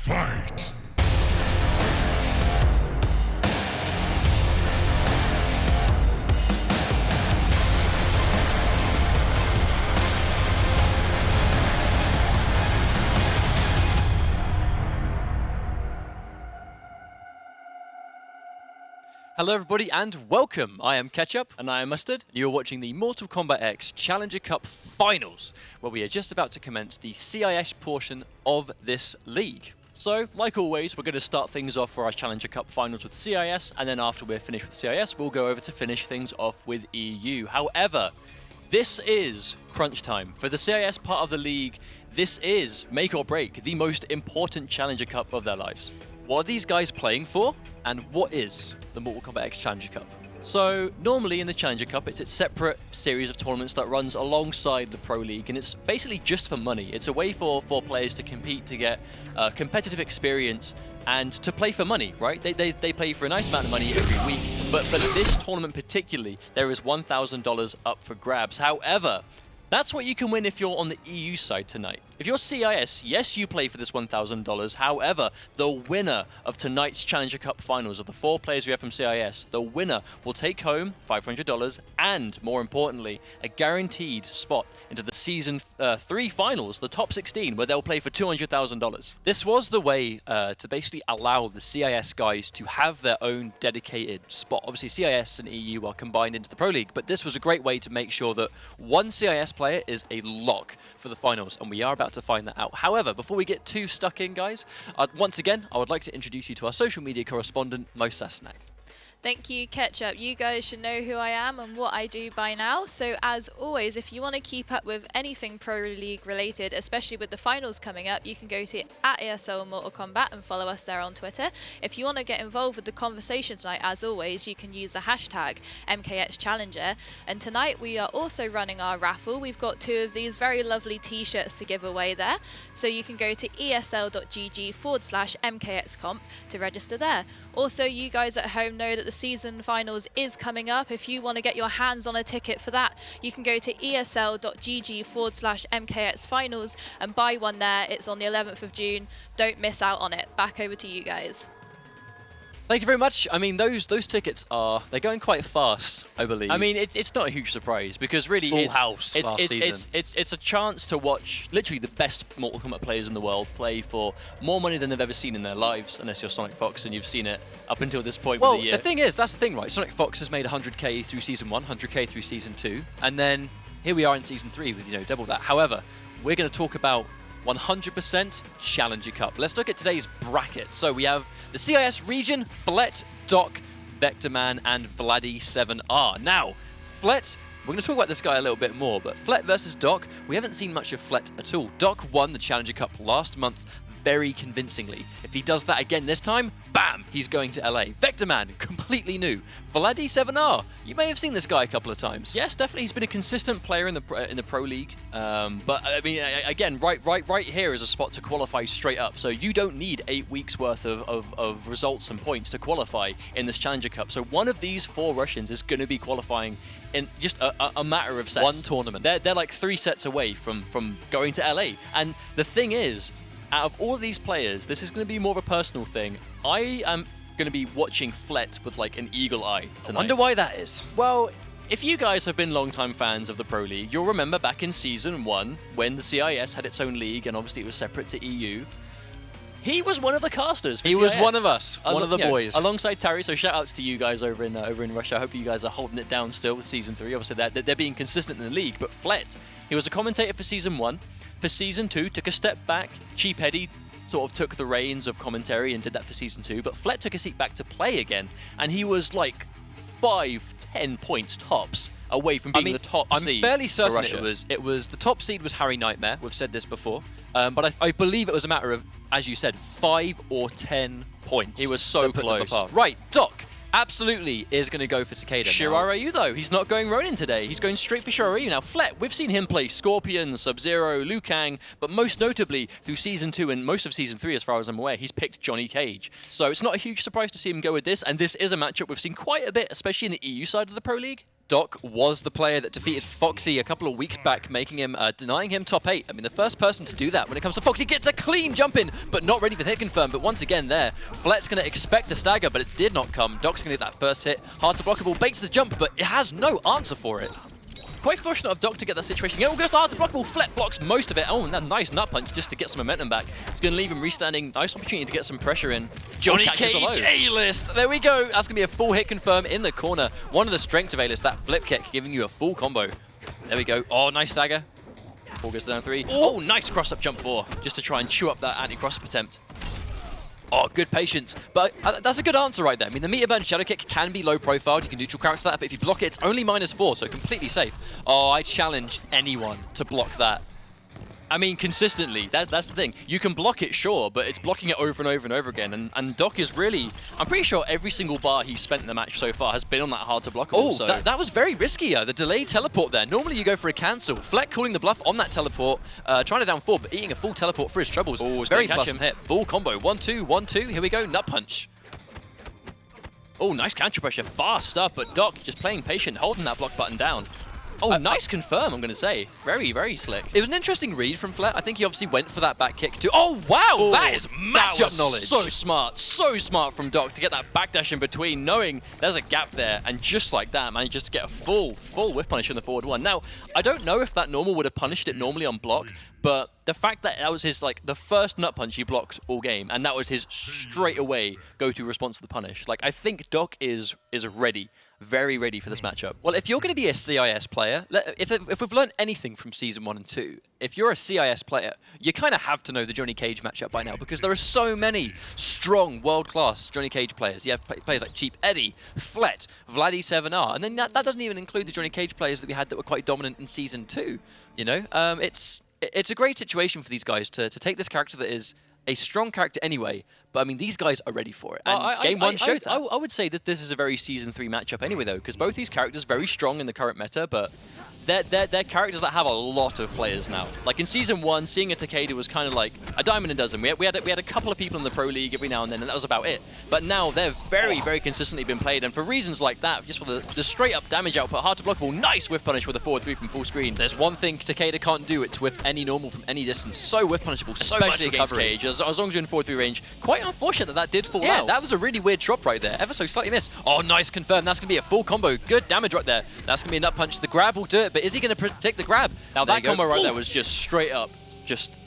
Fight! Hello everybody and welcome! I am Ketchup and I am Mustard. You are watching the Mortal Kombat X Challenger Cup Finals, where we are just about to commence the CIS portion of this league. So, like always, we're going to start things off for our Challenger Cup Finals with CIS, and then after we're finished with CIS, we'll go over to finish things off with EU. However, this is crunch time. For the CIS part of the league, this is make or break, the most important Challenger Cup of their lives. What are these guys playing for? And what is the Mortal Kombat X Challenger Cup? So normally in the Challenger Cup, it's a separate series of tournaments that runs alongside the Pro League, and it's basically just for money. It's a way for players to compete, to get competitive experience, and to play for money, right? They play for a nice amount of money every week, but for this tournament particularly, there is $1,000 up for grabs. However, that's what you can win if you're on the EU side tonight. If you're CIS, yes, you play for this $1,000. However, the winner of tonight's Challenger Cup Finals, of the 4 players we have from CIS, the winner will take home $500 and, more importantly, a guaranteed spot into the Season 3 Finals, the top 16, where they'll play for $200,000. This was the way to basically allow the CIS guys to have their own dedicated spot. Obviously, CIS and EU are combined into the Pro League, but this was a great way to make sure that one CIS player is a lock for the finals, and we are about to find that out. However, before we get too stuck in, guys, once again, I would like to introduce you to our social media correspondent, Mo Sasnak. Thank you, Ketchup. You guys should know who I am and what I do by now. So as always, if you want to keep up with anything Pro League related, especially with the finals coming up, you can go to @ESL Mortal Kombat and follow us there on Twitter. If you want to get involved with the conversation tonight, as always, you can use the hashtag MKXChallenger. And tonight we are also running our raffle. We've got 2 of these very lovely t-shirts to give away there. So you can go to esl.gg/MKXComp to register there. Also, you guys at home know that the season finals is coming up. If you want to get your hands on a ticket for that, you can go to esl.gg/MKXfinals and buy one there. It's on the 11th of June. Don't miss out on it. Back over to you guys. Thank you very much. I mean, those tickets they're going quite fast, I believe. I mean, it's not a huge surprise because really it's a chance to watch literally the best Mortal Kombat players in the world play for more money than they've ever seen in their lives, unless you're Sonic Fox and you've seen it up until this point with the year. Well, the thing is, that's the thing, right? Sonic Fox has made 100k through Season 1, 100k through Season 2, and then here we are in Season 3 with, double that. However, we're going to talk about 100% Challenger Cup. Let's look at today's bracket. So we have the CIS region, Flet, Doc, Vectorman, and Vladdy7R. Now, Flet, we're going to talk about this guy a little bit more, but Flet versus Doc, we haven't seen much of Flet at all. Doc won the Challenger Cup last month very convincingly. If he does that again this time, bam, he's going to LA. Vectorman, completely new. Vladdy7R, you may have seen this guy a couple of times. Yes, definitely, he's been a consistent player in the Pro League. But I mean, again, right here is a spot to qualify straight up. So you don't need 8 weeks worth of results and points to qualify in this Challenger Cup. So one of these 4 Russians is going to be qualifying in just a matter of sets. One tournament. They're like 3 sets away from going to LA. And the thing is, out of all of these players, this is going to be more of a personal thing. I am going to be watching Flet with like an eagle eye tonight. I wonder why that is. Well, if you guys have been long-time fans of the Pro League, you'll remember back in Season 1 when the CIS had its own league and obviously it was separate to EU. He was one of the casters for CIS. He was one of us, one of the boys. Alongside Terry, so shout-outs to you guys over in Russia. I hope you guys are holding it down still with Season 3. Obviously, they're being consistent in the league. But Flet, he was a commentator for Season 1. For Season 2, took a step back. Cheap Eddie sort of took the reins of commentary and did that for Season 2. But Flet took a seat back to play again. And he was like 5-10 points tops away from being the top seed. I'm fairly certain it was the top seed was Harry Nightmare. We've said this before. But I believe it was a matter of, as you said, 5 or 10 points. He was so close. Right, Doc absolutely is going to go for Takeda. Shiraryu, though, he's not going Ronin today. He's going straight for Shiraryu. Now, Flet, we've seen him play Scorpion, Sub-Zero, Liu Kang, but most notably through Season 2 and most of Season 3, as far as I'm aware, he's picked Johnny Cage. So it's not a huge surprise to see him go with this, and this is a matchup we've seen quite a bit, especially in the EU side of the Pro League. Doc was the player that defeated Foxy a couple of weeks back, making him, denying him top 8. I mean, the first person to do that when it comes to Foxy gets a clean jump in, but not ready for the hit confirm. But once again there, Flet's going to expect the stagger, but it did not come. Doc's going to get that first hit. Hard to blockable, baits the jump, but it has no answer for it. Quite fortunate of Doc to get that situation. It goes to hard to blockable. Flet blocks most of it. Oh, and that nice nut punch just to get some momentum back. It's going to leave him restanding. Nice opportunity to get some pressure in. Johnny Cage A-list. There we go. That's going to be a full hit confirm in the corner. One of the strengths of A-list, that flip kick, giving you a full combo. There we go. Oh, nice stagger. 4 goes down 3. Oh, nice cross-up jump 4, just to try and chew up that anti-cross-up attempt. Oh, good patience. But that's a good answer right there. I mean, the meter burn shadow kick can be low profiled. You can neutral character that, but if you block it, it's only -4, so completely safe. Oh, I challenge anyone to block that. I mean, consistently. That's the thing. You can block it, sure, but it's blocking it over and over and over again. And Doc is really... I'm pretty sure every single bar he's spent in the match so far has been on that hard to block. Oh, so. That was very risky. The delayed teleport there. Normally you go for a cancel. Fleck calling the bluff on that teleport, trying to down 4, but eating a full teleport for his troubles. Oh, very pleasant hit. Full combo. 1-2, 1-2. Here we go. Nut punch. Oh, nice counter pressure. Fast stuff, but Doc just playing patient, holding that block button down. Oh, nice confirm, I'm going to say. Very, very slick. It was an interesting read from Flet. I think he obviously went for that back kick too. Oh, wow! That is matchup knowledge. So smart from Doc to get that backdash in between, knowing there's a gap there, and just like that, manages to get a full whiff punish on the forward one. Now, I don't know if that normal would have punished it normally on block, but the fact that that was his, like, the first nut punch he blocked all game, and that was his straight away go-to response to the punish. Like, I think Doc is ready. Very ready for this matchup. Well, if you're going to be a CIS player, if we've learned anything from Season 1 and 2, if you're a CIS player, you kind of have to know the Johnny Cage matchup by now, because there are so many strong, world-class Johnny Cage players. You have players like Cheap Eddie, Flet, Vladdy 7R, and then that doesn't even include the Johnny Cage players that we had that were quite dominant in Season 2. You know, it's a great situation for these guys to take this character that is a strong character anyway, but I mean, these guys are ready for it. And Game 1 showed that. I would say that this is a very Season 3 matchup anyway, though, because both these characters are very strong in the current meta, but they're characters that have a lot of players now. Like in Season 1, seeing a Takeda was kind of like a dime in a dozen. We had a couple of people in the Pro League every now and then, and that was about it. But now they're very, very consistently been played, and for reasons like that, just for the straight-up damage output, hard to blockable, nice whiff punish with a forward 3 from full screen. There's one thing Takeda can't do, it's whiff any normal from any distance. So whiff punishable, so much against Cage, as long as you're in forward 3 range. Quite unfortunate that did fall out. Yeah, that was a really weird drop right there. Ever so slightly missed. Oh, nice confirm. That's going to be a full combo. Good damage right there. That's going to be a nut punch. The grab will do it, but is he going to protect the grab? Now that combo right there was just straight up, just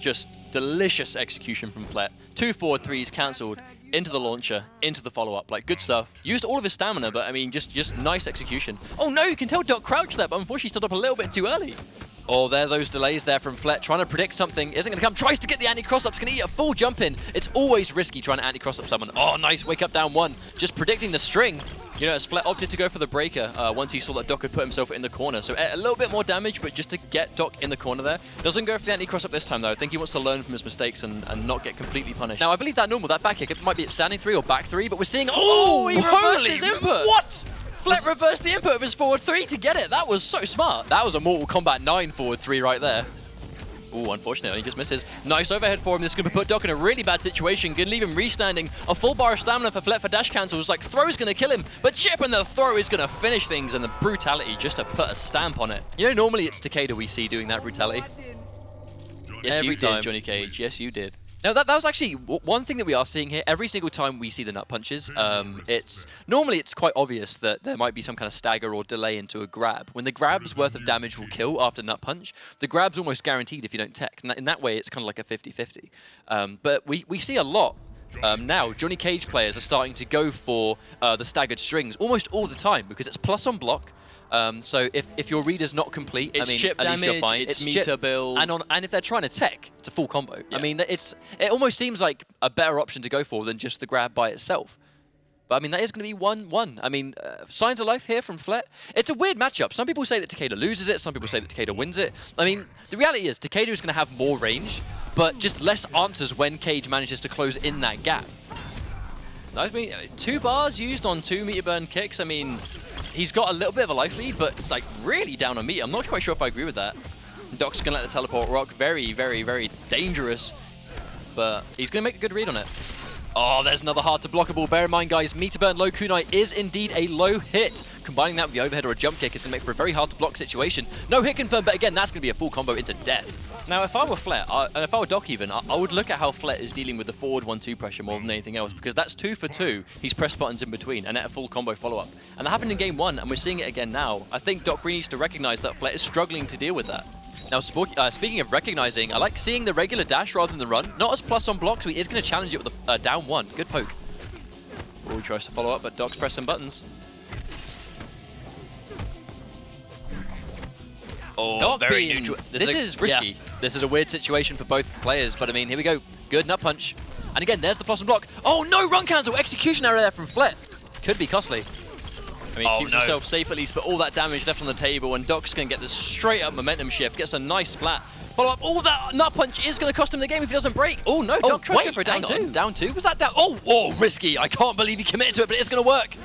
delicious execution from Flet. 2 forward 3s cancelled into the launcher, into the follow-up. Like, good stuff. Used all of his stamina, but I mean, just nice execution. Oh no, you can tell Doc crouched there, but unfortunately stood up a little bit too early. Oh, there are those delays there from Flet, trying to predict something. Isn't going to come. Tries to get the anti-cross-ups. Going to eat a full jump in. It's always risky trying to anti-cross-up someone. Oh, nice. Wake up down 1. Just predicting the string. You know, as Flet opted to go for the breaker once he saw that Doc had put himself in the corner. So a little bit more damage, but just to get Doc in the corner there. Doesn't go for the anti-cross-up this time, though. I think he wants to learn from his mistakes and not get completely punished. Now, I believe that normal, that back kick, it might be at standing 3 or back 3, but we're seeing... Oh, he reversed his input! What? Flet reversed the input of his forward 3 to get it. That was so smart. That was a Mortal Kombat 9 forward 3 right there. Oh, unfortunately, he just misses. Nice overhead for him. This is going to put Doc in a really bad situation. Going to leave him restanding. A full bar of stamina for Flet for dash cancels. Like, throw's going to kill him, but chip and the throw is going to finish things, and the brutality just to put a stamp on it. You know, normally it's Takeda we see doing that brutality. Yes, you did, Johnny Cage. Yes, you did. Now, that was actually one thing that we are seeing here. Every single time we see the nut punches, normally it's quite obvious that there might be some kind of stagger or delay into a grab. When the grab's worth of damage will kill after nut punch, the grab's almost guaranteed if you don't tech. In that way, it's kind of like a 50-50. But we see a lot. Now, Johnny Cage players are starting to go for the staggered strings almost all the time because it's plus on block. So if your reader's not complete, it's I mean, chip at damage, least you're fine. it's meter build. And if they're trying to tech, it's a full combo. Yeah. I mean, it almost seems like a better option to go for than just the grab by itself. But I mean, that is going to be 1-1. I mean, signs of life here from Flet. It's a weird matchup. Some people say that Takeda loses it. Some people say that Takeda wins it. I mean, the reality is Takeda is going to have more range, but just less answers when Cage manages to close in that gap. I mean, 2 bars used on 2 meter burn kicks. I mean, he's got a little bit of a life lead, but it's like really down on meter. I'm not quite sure if I agree with that. Doc's going to let the teleport rock. Very, very, very dangerous. But he's going to make a good read on it. Oh, there's another hard to blockable. Bear in mind, guys, meter burn low kunai is indeed a low hit. Combining that with the overhead or a jump kick is going to make for a very hard to block situation. No hit confirmed, but again, that's going to be a full combo into death. Now, if I were Flet, and if I were Doc even, I would look at how Flet is dealing with the forward 1-2 pressure more than anything else, because that's 2 for 2. He's pressed buttons in between and at a full combo follow-up. And that happened in game 1, and we're seeing it again now. I think Doc really needs to recognize that Flet is struggling to deal with that. Now, speaking of recognizing, I like seeing the regular dash rather than the run. Not as plus on block, so he is going to challenge it with a down 1. Good poke. Oh, he tries to follow up, but Doc's pressing buttons. Oh, Doc very being- neutral. this is risky. Yeah, this is a weird situation for both players, but I mean, here we go. Good nut punch. And again, there's the plus and block. Oh, no run cancel. Execution error there from Flet. Could be costly. I mean, keeps himself safe at least, but all that damage left on the table, and Doc's going to get this straight up momentum shift. Gets a nice splat. Follow up. Oh, that nut punch is going to cost him the game if he doesn't break. Oh, no. Doc tries to go for a down 2. Down 2? Was that down? Oh, risky. I can't believe he committed to it, but it's going to work.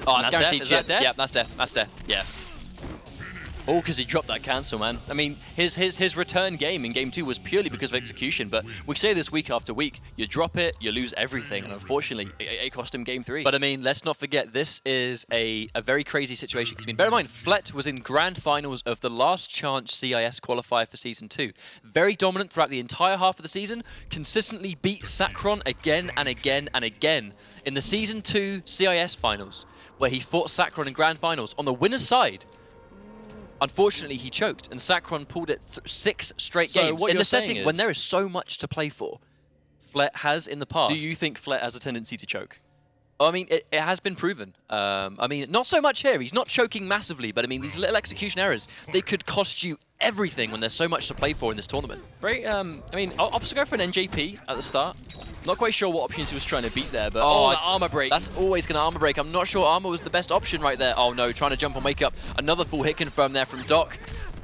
Oh, it's guaranteed. Is that death? Yeah, that's death. That's death. Yeah. Oh, because he dropped that cancel, man. I mean, his return game in game 2 was purely because of execution, but we say this week after week, you drop it, you lose everything, and unfortunately, it cost him game 3. But I mean, let's not forget, this is a very crazy situation. Because I mean, bear in mind, Flet was in grand finals of the last chance CIS qualifier for Season 2. Very dominant throughout the entire half of the season, consistently beat Sacron again and again and again in the Season 2 CIS finals, where he fought Sacron in grand finals on the winner's side. Unfortunately, he choked, and Sacron pulled it 6 straight games. What in you're the setting saying when is- there is so much to play for, Flet has in the past. Do you think Flet has a tendency to choke? I mean, it has been proven. I mean, not so much here. He's not choking massively, but I mean, these little execution errors, they could cost you everything when there's so much to play for in this tournament. Right, I mean, I'll also go for an NJP at the start. Not quite sure what options he was trying to beat there, but that armor break. That's always going to armor break. I'm not sure armor was the best option right there. Oh no, trying to jump on wake up. Another full hit confirmed there from Doc.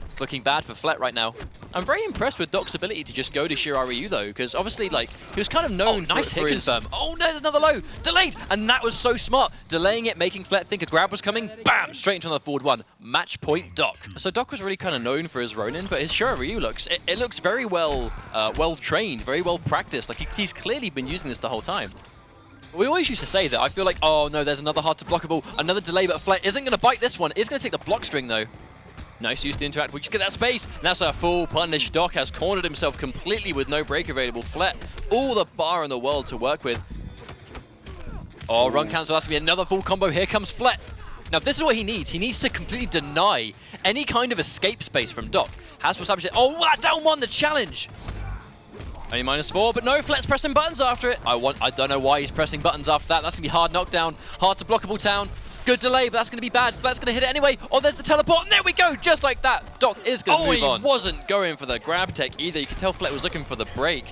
It's looking bad for Flet right now. I'm very impressed with Doc's ability to just go to Shiraryu though, because obviously, like, he was kind of known nice for hit his... confirm. Oh no, there's another low. Delayed, and that was so smart. Delaying it, making Flet think a grab was coming. Bam, straight into another forward 1. Match point, Doc. So Doc was really kind of known for his Ronin, but his Shiraryu looks, it looks very well trained, very well practiced. Like, he's clearly been using this the whole time. We always used to say that. I feel like, oh no, there's another hard to blockable, another delay, but Flet isn't going to bite this one. It's going to take the block string though. Nice use to interact. We just get that space. And that's a full punish. Doc has cornered himself completely with no break available. Flet, all the bar in the world to work with. Oh, run cancel. That's going to be another full combo. Here comes Flet. Now, this is what he needs. He needs to completely deny any kind of escape space from Doc. Has to establish it. Oh, that down 1, the challenge. Only -4, but no, Flet's pressing buttons after it. I don't know why he's pressing buttons after that. That's going to be hard knockdown. Hard to blockable town. Good delay, but that's going to be bad. Flet's going to hit it anyway. Oh, there's the teleport. And there we go. Just like that. Doc is going to move on. He wasn't going for the grab tech either. You could tell Flet was looking for the break.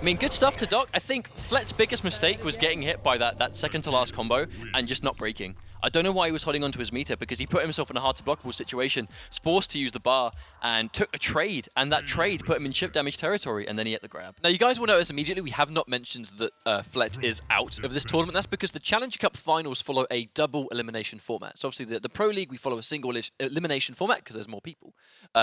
I mean, good stuff to Doc. I think Flet's biggest mistake was getting hit by that second to last combo and just not breaking. I don't know why he was holding onto his meter, because he put himself in a hard to blockable situation, was forced to use the bar, and took a trade, and that trade put him in chip damage territory, and then he hit the grab. Now, you guys will notice immediately we have not mentioned that Flet is out of this tournament. That's because the Challenger Cup finals follow a double elimination format. So obviously the Pro League, we follow a single elimination format because there's more people.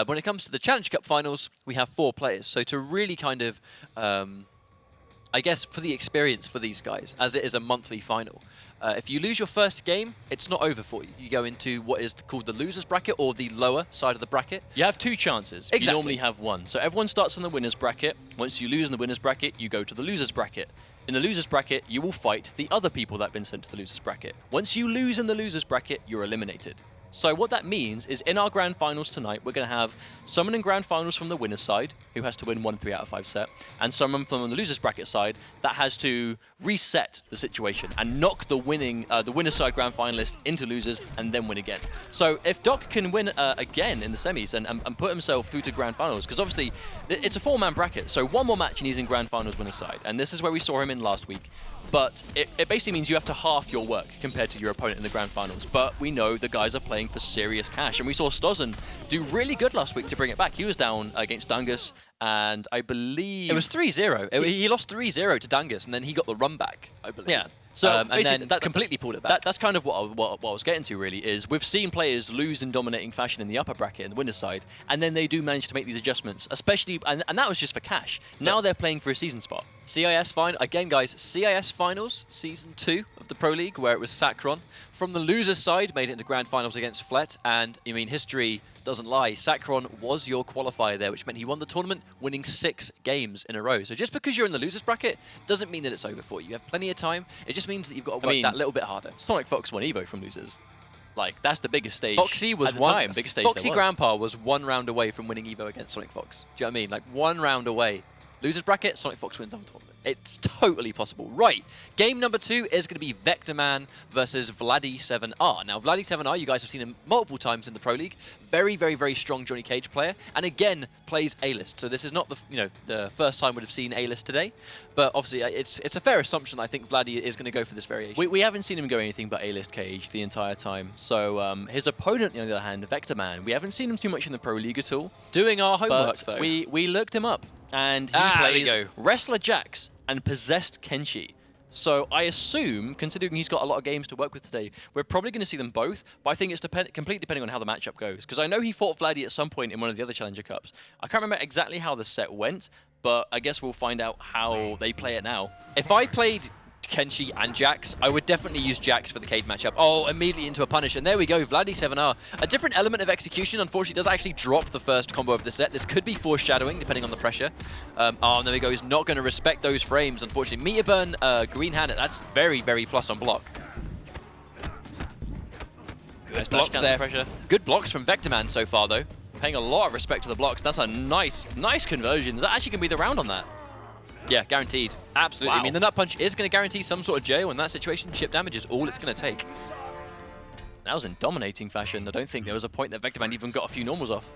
When it comes to the Challenger Cup finals, we have 4 players. So to really kind of, I guess, for the experience for these guys, as it is a monthly final, if you lose your first game, it's not over for you. You go into what is called the loser's bracket, or the lower side of the bracket. You have 2 chances. Exactly. You normally have 1. So everyone starts in the winner's bracket. Once you lose in the winner's bracket, you go to the loser's bracket. In the loser's bracket, you will fight the other people that have been sent to the loser's bracket. Once you lose in the loser's bracket, you're eliminated. So what that means is in our grand finals tonight, we're going to have someone in grand finals from the winner's side, who has to win 1 3 out of 5 set, and someone from the loser's bracket side that has to reset the situation and knock the winner's side grand finalist into losers and then win again. So if Doc can win again in the semis and put himself through to grand finals, because obviously it's a 4-man bracket, so 1 more match and he's in grand finals winner's side, and this is where we saw him in last week. But it basically means you have to half your work compared to your opponent in the grand finals. But we know the guys are playing for serious cash. And we saw Stozen do really good last week to bring it back. He was down against Dungus, and I believe... It was 3-0. He lost 3-0 to Dungus, and then he got the run back, I believe. Yeah. So and basically, then that completely pulled it back. That's kind of what I was getting to, really, is we've seen players lose in dominating fashion in the upper bracket, in the winner's side, and then they do manage to make these adjustments, especially, and that was just for cash. Now they're playing for a season spot. CIS final again, guys. CIS finals, season 2 of the Pro League, where it was Sacron from the losers' side, made it into grand finals against Flet, and I mean, history doesn't lie. Sacron was your qualifier there, which meant he won the tournament, winning 6 games in a row. So just because you're in the losers bracket doesn't mean that it's over for you. You have plenty of time. It just means that you've got to work that little bit harder. Sonic Fox won Evo from losers. Like, that's the biggest stage. Foxy was at the time, biggest stage Foxy there was. Grandpa was 1 round away from winning Evo against Sonic Fox. Do you know what I mean? Like 1 round away. Losers bracket, Sonic Fox wins the whole tournament. It's totally possible. Right, game number 2 is going to be Vector Man versus Vladi7R. Now, Vladi7R, you guys have seen him multiple times in the Pro League. Very, very, very strong Johnny Cage player, and again plays A-list. So this is not the first time we'd have seen A-list today, but obviously it's a fair assumption. I think Vladi is going to go for this variation. We haven't seen him go anything but A-list Cage the entire time. So his opponent, on the other hand, Vector Man, we haven't seen him too much in the Pro League at all. Doing our homework, But though. we looked him up, and he plays Wrestler Jax and Possessed Kenshi. So I assume, considering he's got a lot of games to work with today, we're probably going to see them both, but I think it's completely depending on how the matchup goes. Because I know he fought Vladi at some point in one of the other Challenger Cups. I can't remember exactly how the set went, but I guess we'll find out how they play it now. If I played Kenshi and Jax, I would definitely use Jax for the Cade matchup. Oh, immediately into a punish, and there we go, Vladi7R. A different element of execution, unfortunately, does actually drop the first combo of the set. This could be foreshadowing, depending on the pressure. Oh, there we go, he's not going to respect those frames, unfortunately. Meter burn, green hand, that's very, very plus on block. Good blocks there. Pressure. Good blocks from Vector Man so far, though. Paying a lot of respect to the blocks. That's a nice conversion. Is that actually going to be the round on that? Yeah, guaranteed. Absolutely. Wow. I mean, the nut punch is going to guarantee some sort of jail in that situation. Chip damage is all it's going to take. That was in dominating fashion. I don't think there was a point that Vector Man even got a few normals off.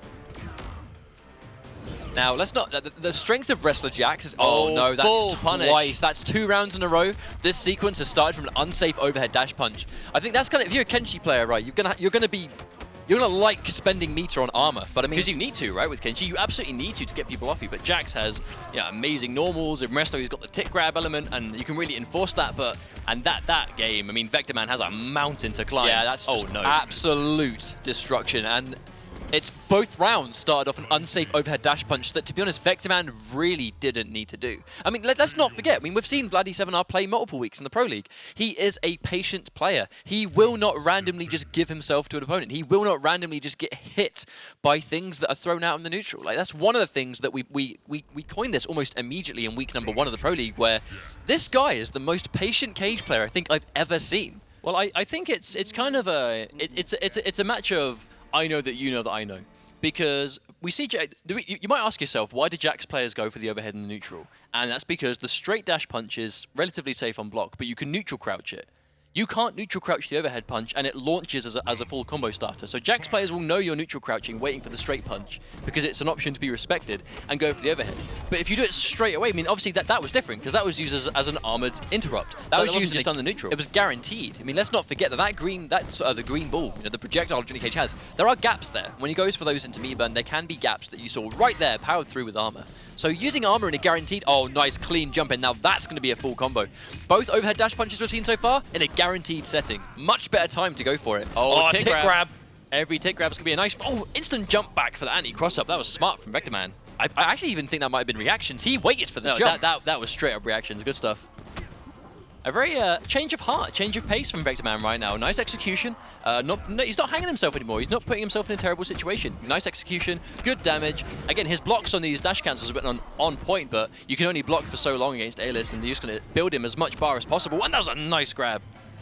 Now, let's not... The strength of Wrestler Jax is... Oh, no, that's punish. Twice. That's 2 rounds in a row. This sequence has started from an unsafe overhead dash punch. I think that's kind of... If you're a Kenshi player, right, you're gonna like spending meter on armor, but I mean... Because you need to, right, with Kenshi. You absolutely need to get people off you, but Jax has amazing normals. In Wrestler, he's got the tick grab element, and you can really enforce that, but... And that game, I mean, Vector Man has a mountain to climb. Yeah, that's just absolute destruction, and... It's both rounds started off an unsafe overhead dash punch that, to be honest, Vector Man really didn't need to do. I mean, let's not forget, I mean, we've seen Vladi7R play multiple weeks in the Pro League. He is a patient player. He will not randomly just give himself to an opponent. He will not randomly just get hit by things that are thrown out in the neutral. Like, that's one of the things that we coined this almost immediately in week number 1 of the Pro League, where this guy is the most patient Cage player I think I've ever seen. Well, I think it's kind of a... It's a match of... I know that you know that I know. Because we see... You might ask yourself, why did Jax players go for the overhead and the neutral? And that's because the straight dash punch is relatively safe on block, but you can neutral crouch it. You can't neutral crouch the overhead punch, and it launches as a full combo starter. So Jax players will know you're neutral crouching, waiting for the straight punch, because it's an option to be respected, and go for the overhead. But if you do it straight away, I mean, obviously that was different, because that was used as an armored interrupt. That was used just on the neutral. It was guaranteed. I mean, let's not forget that the green ball, the projectile Johnny Cage has, there are gaps there. When he goes for those into meter burn, there can be gaps that you saw right there, powered through with armor. So using armor in a guaranteed... Oh, nice, clean jump in. Now that's going to be a full combo. Both overhead dash punches we've seen so far in a guaranteed setting. Much better time to go for it. Oh, tick grab. Every tick grab is going to be a nice... Oh, instant jump back for the anti-cross-up. That was smart from Vector Man. I actually even think that might have been reactions. He waited for the jump. That was straight up reactions. Good stuff. A very change of heart, change of pace from Vector Man right now. Nice execution. He's not hanging himself anymore. He's not putting himself in a terrible situation. Nice execution, good damage. Again, his blocks on these dash cancels have been on point, but you can only block for so long against A-list, and you're just going to build him as much bar as possible. And that was a nice grab.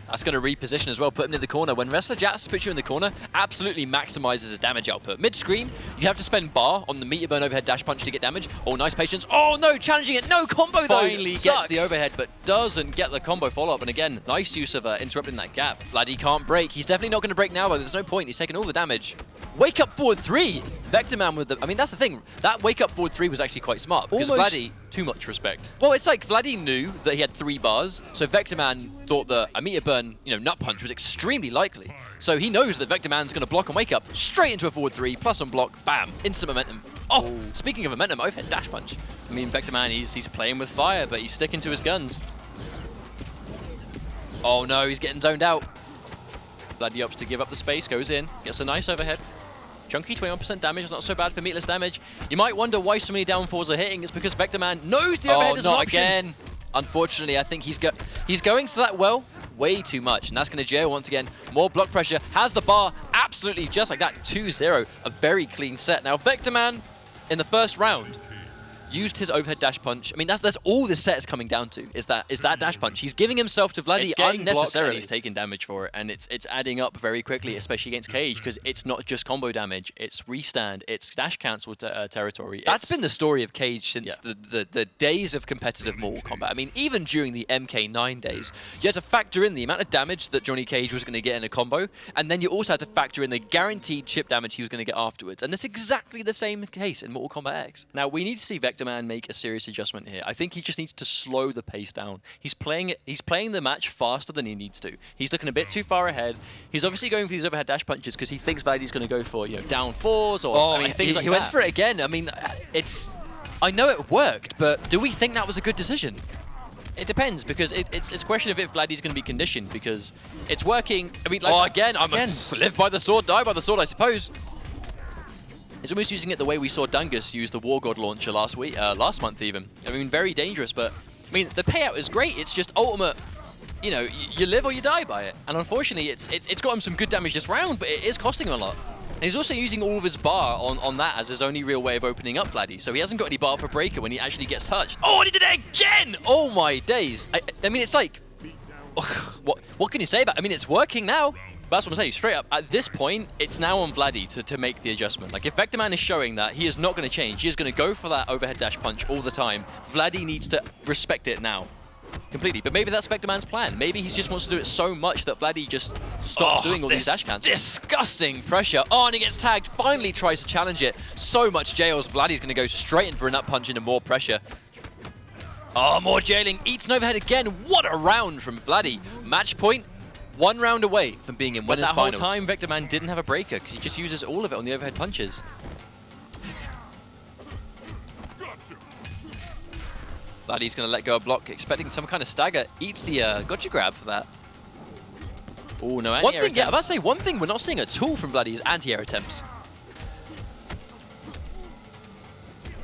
That's going to reposition as well, put him in the corner. When Wrestler Jax puts you in the corner, absolutely maximizes his damage output. Mid-screen, you have to spend bar on the meter burn overhead dash punch to get damage. Oh, nice patience. Oh, no, challenging it. No combo, though. Finally gets the overhead, but doesn't get the combo follow-up. And again, nice use of interrupting that gap. Vladi can't break. He's definitely not going to break now, but there's no point. He's taking all the damage. Wake up forward 3. Vector Man with the... I mean, that's the thing. That wake up forward 3 was actually quite smart. Because Almost Vladi... too much respect. Well, it's like Vladi knew that he had 3 bars, so Vector Man thought that a meter burn, nut punch was extremely likely. So he knows that Vector Man's going to block and wake up straight into a forward 3, plus on block, bam, instant momentum. Oh, speaking of momentum, overhead dash punch. I mean, Vector Man, he's playing with fire, but he's sticking to his guns. Oh no, he's getting zoned out. Vladi opts to give up the space, goes in, gets a nice overhead. Chunky, 21% damage, is not so bad for meatless damage. You might wonder why so many downfalls are hitting. It's because Vector Man knows the overhead is an option. Again. Unfortunately, I think he's going to that well way too much, and that's going to jail once again. More block pressure, has the bar absolutely just like that, 2-0. A very clean set. Now, Vector Man, in the first round, used his overhead dash punch. I mean, that's all this set is coming down to, is that dash punch. He's giving himself to Vladi unnecessarily. He's taking damage for it, and it's adding up very quickly, especially against Cage, because it's not just combo damage, it's restand, it's dash cancel territory. That's been the story of Cage since the days of competitive Mortal Kombat. I mean, even during the MK9 days, you had to factor in the amount of damage that Johnny Cage was going to get in a combo, and then you also had to factor in the guaranteed chip damage he was going to get afterwards. And that's exactly the same case in Mortal Kombat X. Now, we need to see Vector Man make a serious adjustment here. I think he just needs to slow the pace down. He's playing the match faster than he needs to. He's looking a bit too far ahead. He's obviously going for these overhead dash punches because he thinks Vladi's going to go for, down fours or things like that. He went for it again. I mean, I know it worked, but do we think that was a good decision? It depends, because it's a question of if Vladi's going to be conditioned, because it's working. I mean, again, live by the sword, die by the sword, I suppose. He's almost using it the way we saw Dungus use the War God launcher last month even. I mean, very dangerous, but I mean, the payout is great. It's just ultimate, you live or you die by it. And unfortunately, it's got him some good damage this round, but it is costing him a lot. And he's also using all of his bar on that as his only real way of opening up Vladi. So he hasn't got any bar for Breaker when he actually gets touched. Oh, and he did it again! Oh my days. I mean, it's like, what can you say about it? I mean, it's working now. That's what I'm saying, straight up, at this point, it's now on Vladi to make the adjustment. Like, if Vector Man is showing that, he is not going to change. He is going to go for that overhead dash punch all the time. Vladi needs to respect it now. Completely. But maybe that's Vector Man's plan. Maybe he just wants to do it so much that Vladi just stops doing all these dash cancels. Disgusting pressure. Oh, and he gets tagged. Finally tries to challenge it. So much jails. Vladi's going to go straight in for a nut punch into more pressure. Oh, more jailing. Eats an overhead again. What a round from Vladi. Match point. 1 round away from being in winners' finals. That whole time, Vector Man didn't have a breaker because he just uses all of it on the overhead punches. Vladi's going to let go of block, expecting some kind of stagger. Eats the gotcha grab for that. Oh, no anti-air attempt. I'm about to say, one thing we're not seeing at all from Vladi is anti-air attempts.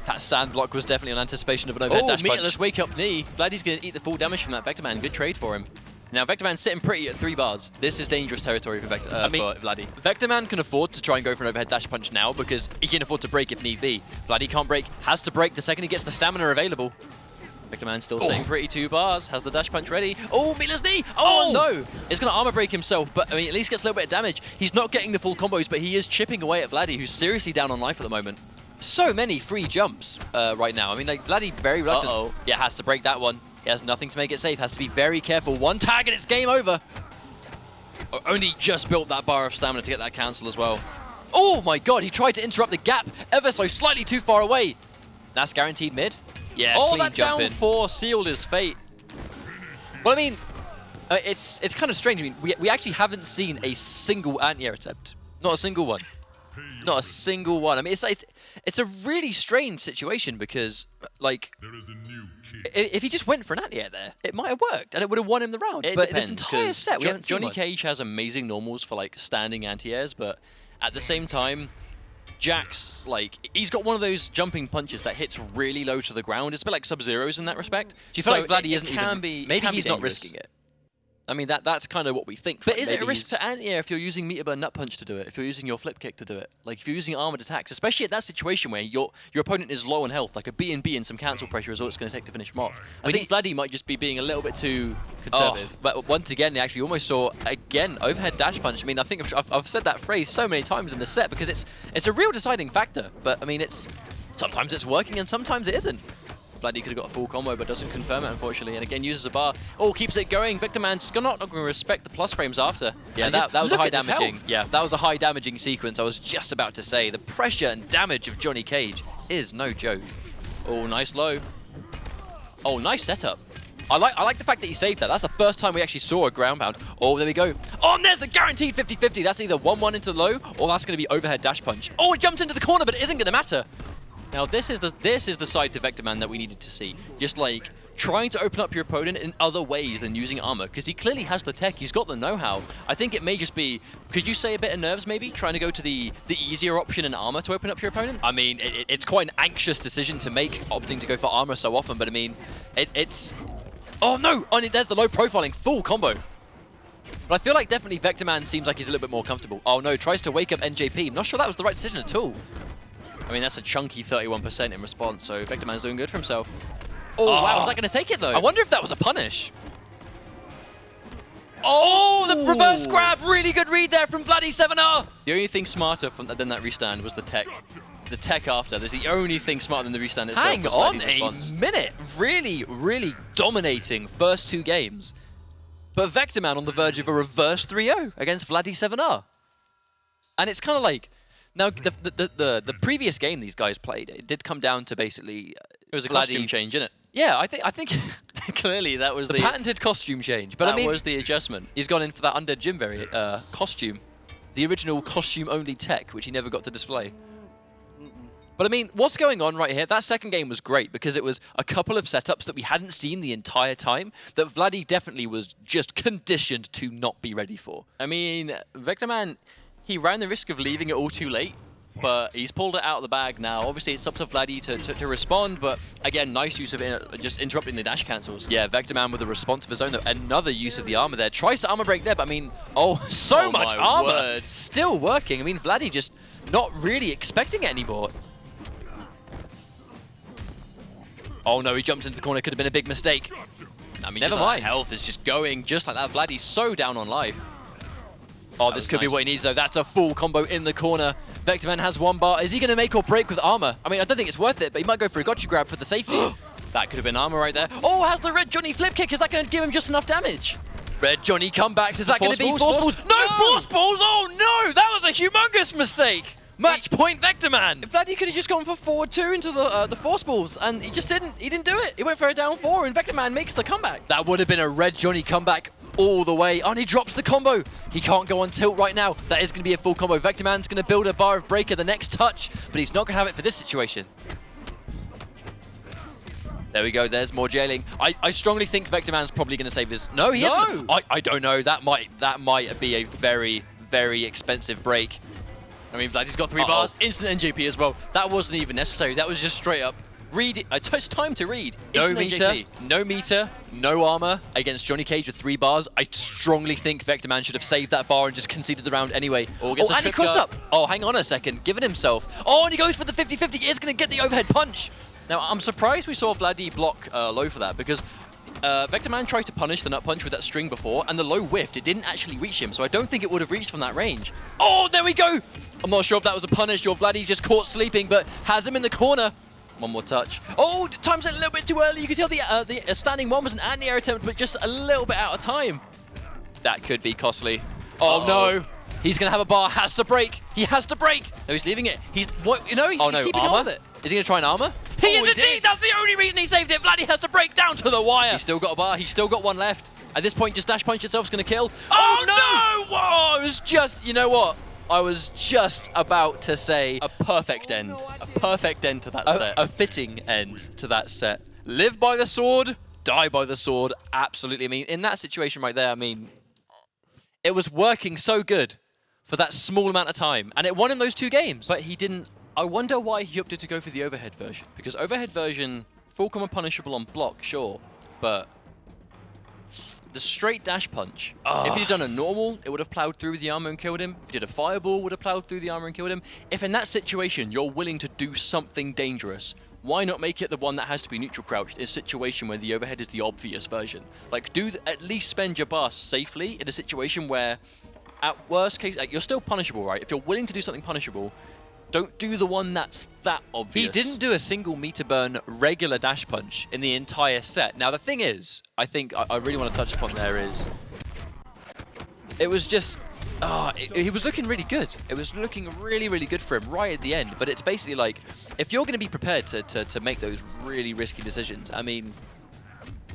That stand block was definitely an anticipation of an overhead dash punch. Meatless wake-up knee. Vladi's going to eat the full damage from that Vector Man. Good trade for him. Now, Vector Man's sitting pretty at 3 bars. This is dangerous territory for Vladi. Vector Man can afford to try and go for an overhead dash punch now because he can afford to break if need be. Vladi can't break, has to break the second he gets the stamina available. Vector Man still sitting pretty 2 bars, has the dash punch ready. Oh, meatless knee! Oh, no! It's going to armor break himself, but I mean, at least gets a little bit of damage. He's not getting the full combos, but he is chipping away at Vladi, who's seriously down on life at the moment. So many free jumps right now. I mean, like, Vladi very reluctant. Yeah, has to break that one. He has nothing to make it safe, has to be very careful. One tag and it's game over. Only just built that bar of stamina to get that cancel as well. Oh my god, he tried to interrupt the gap ever so slightly too far away. That's guaranteed mid. Yeah, clean that jump down in. 4 sealed his fate. Well, I mean, it's kind of strange. I mean, we actually haven't seen a single anti-air attempt. Not a single one. Not a single one. I mean, it's a really strange situation because, like, if he just went for an anti-air there, it might have worked and it would have won him the round. But this entire set, we haven't seen Johnny Cage has amazing normals for, like, standing anti-airs, but at the same time, Jax, like, he's got one of those jumping punches that hits really low to the ground. It's a bit like Sub-Zero's in that respect. Do you feel like Vladi isn't even... Maybe he's not risking it. I mean, that's kind of what we think. But right? is it a risk to anti-air if you're using meter burn nut punch to do it? If you're using your flip kick to do it? Like, if you're using armored attacks, especially at that situation where your opponent is low on health, like a B&B and some cancel pressure is all it's going to take to finish him off. I think Vladi might just be being a little bit too conservative. But once again, he actually almost saw, again, overhead dash punch. I mean, I think I've said that phrase so many times in the set because it's a real deciding factor. But, I mean, sometimes it's working and sometimes it isn't. Vladi could have got a full combo, but doesn't confirm it, unfortunately. And again, uses a bar. Oh, keeps it going. Vector Man's not going to respect the plus frames after. Yeah, that was a high damaging. Yeah, that was a high damaging sequence. I was just about to say the pressure and damage of Johnny Cage is no joke. Oh, nice low. Oh, nice setup. I like the fact that he saved that. That's the first time we actually saw a ground pound. Oh, there we go. Oh, and there's the guaranteed 50-50. That's either 1-1 into the low, or that's going to be overhead dash punch. Oh, it jumped into the corner, but it isn't going to matter. Now this is the side to Vectorman that we needed to see. Just like trying to open up your opponent in other ways than using armor, because he clearly has the tech, he's got the know-how. I think it may just be, could you say a bit of nerves maybe, trying to go to the easier option in armor to open up your opponent? I mean, it's quite an anxious decision to make, opting to go for armor so often, but I mean, it's... Oh no! Oh, there's the low profiling, full combo. But I feel like definitely Vectorman seems like he's a little bit more comfortable. Oh no, tries to wake up NJP. I'm not sure that was the right decision at all. I mean, that's a chunky 31% in response, so Vectorman's doing good for himself. Oh, wow, is that going to take it, though? I wonder if that was a punish. Oh, the reverse grab! Really good read there from Vladdy7R! The only thing smarter than that restand was the tech. The tech after. There's the only thing smarter than the restand itself. Hang on a minute. Really, really dominating first 2 games. But Vectorman on the verge of a reverse 3-0 against Vladdy7R. And it's kind of like... Now, the previous game these guys played, it did come down to basically... It was a costume change, innit? Yeah, I think clearly that was the patented costume change. But that I mean, was the adjustment. He's gone in for that Undead Jim costume. The original costume-only tech, which he never got to display. But I mean, what's going on right here? That second game was great because it was a couple of setups that we hadn't seen the entire time that Vladdy definitely was just conditioned to not be ready for. I mean, Vectorman, he ran the risk of leaving it all too late, but he's pulled it out of the bag now. Obviously, it's up to Vladdy to respond, but again, nice use of it, just interrupting the dash cancels. Yeah, Vectorman with a response of his own, though. Another use of the armor there. Tries to armor break there, but I mean, so much armor. Word. Still working. I mean, Vladdy just not really expecting it anymore. Oh no, he jumps into the corner. Could have been a big mistake. I mean, never mind. Health is just going just like that. Vladdy's so down on life. Oh, this could be what he needs, though. That's a full combo in the corner. Vectorman has 1 bar. Is he going to make or break with armor? I mean, I don't think it's worth it, but he might go for a gotcha grab for the safety. That could have been armor right there. Oh, has the Red Johnny flip kick? Is that going to give him just enough damage? Red Johnny comebacks. Is that going to be force balls? No, force balls! Oh no! That was a humongous mistake! Match point Vectorman! Vladdy could have just gone for forward 2 into the force balls, and he just didn't. He didn't do it. He went for a down 4, and Vectorman makes the comeback. That would have been a Red Johnny comeback all the way. And he drops the combo. He can't go on tilt right now. That is going to be a full combo. Vectorman's going to build a bar of breaker the next touch, but he's not going to have it for this situation. There we go. There's more jailing. I strongly think Vectorman's probably going to save his... No, he isn't. I don't know. That might be a very, very expensive break. I mean, Vladdy's got 3 bars. Instant NJP as well. That wasn't even necessary. That was just straight up. Read. It's time to read. No meter, no armor against Johnny Cage with 3 bars. I strongly think Vectorman should have saved that bar and just conceded the round anyway. And he crossed up. Oh, hang on a second. Giving himself. Oh, and he goes for the 50-50. He is going to get the overhead punch. Now, I'm surprised we saw Vladdy block low for that, because Vectorman tried to punish the nut punch with that string before, and the low whiffed. It didn't actually reach him, so I don't think it would have reached from that range. Oh, there we go. I'm not sure if that was a punish or Vladdy just caught sleeping, but has him in the corner. One more touch. Oh, time's a little bit too early. You could tell the standing 1 was an anti-air attempt, but just a little bit out of time. That could be costly. Oh, no. He's going to have a bar. Has to break. He has to break. No, he's leaving it. He's keeping on with it. Is he going to try an armor? He is indeed. That's the only reason he saved it. Vladdy has to break down to the wire. He's still got a bar. He's still got 1 left. At this point, just dash punch yourself is going to kill. Oh, no! Whoa, it was just, you know what? I was just about to say a perfect end. A perfect end to that set. A fitting end to that set. Live by the sword, die by the sword. Absolutely. I mean, in that situation right there, I mean, it was working so good for that small amount of time, and it won him those 2 games. But he didn't. I wonder why he opted to go for the overhead version, because overhead version, full combo punishable on block, sure, but the straight dash punch, if he'd done a normal, it would have plowed through the armor and killed him. If he did a fireball, would have plowed through the armor and killed him. If in that situation you're willing to do something dangerous, why not make it the one that has to be neutral crouched in a situation where the overhead is the obvious version? Like, at least spend your bar safely in a situation where, at worst case, like, you're still punishable, right? If you're willing to do something punishable, don't do the one that's that obvious. He didn't do a single meter burn regular dash punch in the entire set. Now, the thing is, I think I really want to touch upon there is, it was just, he was looking really good. It was looking really, really good for him right at the end. But it's basically like, if you're going to be prepared to make those really risky decisions, I mean,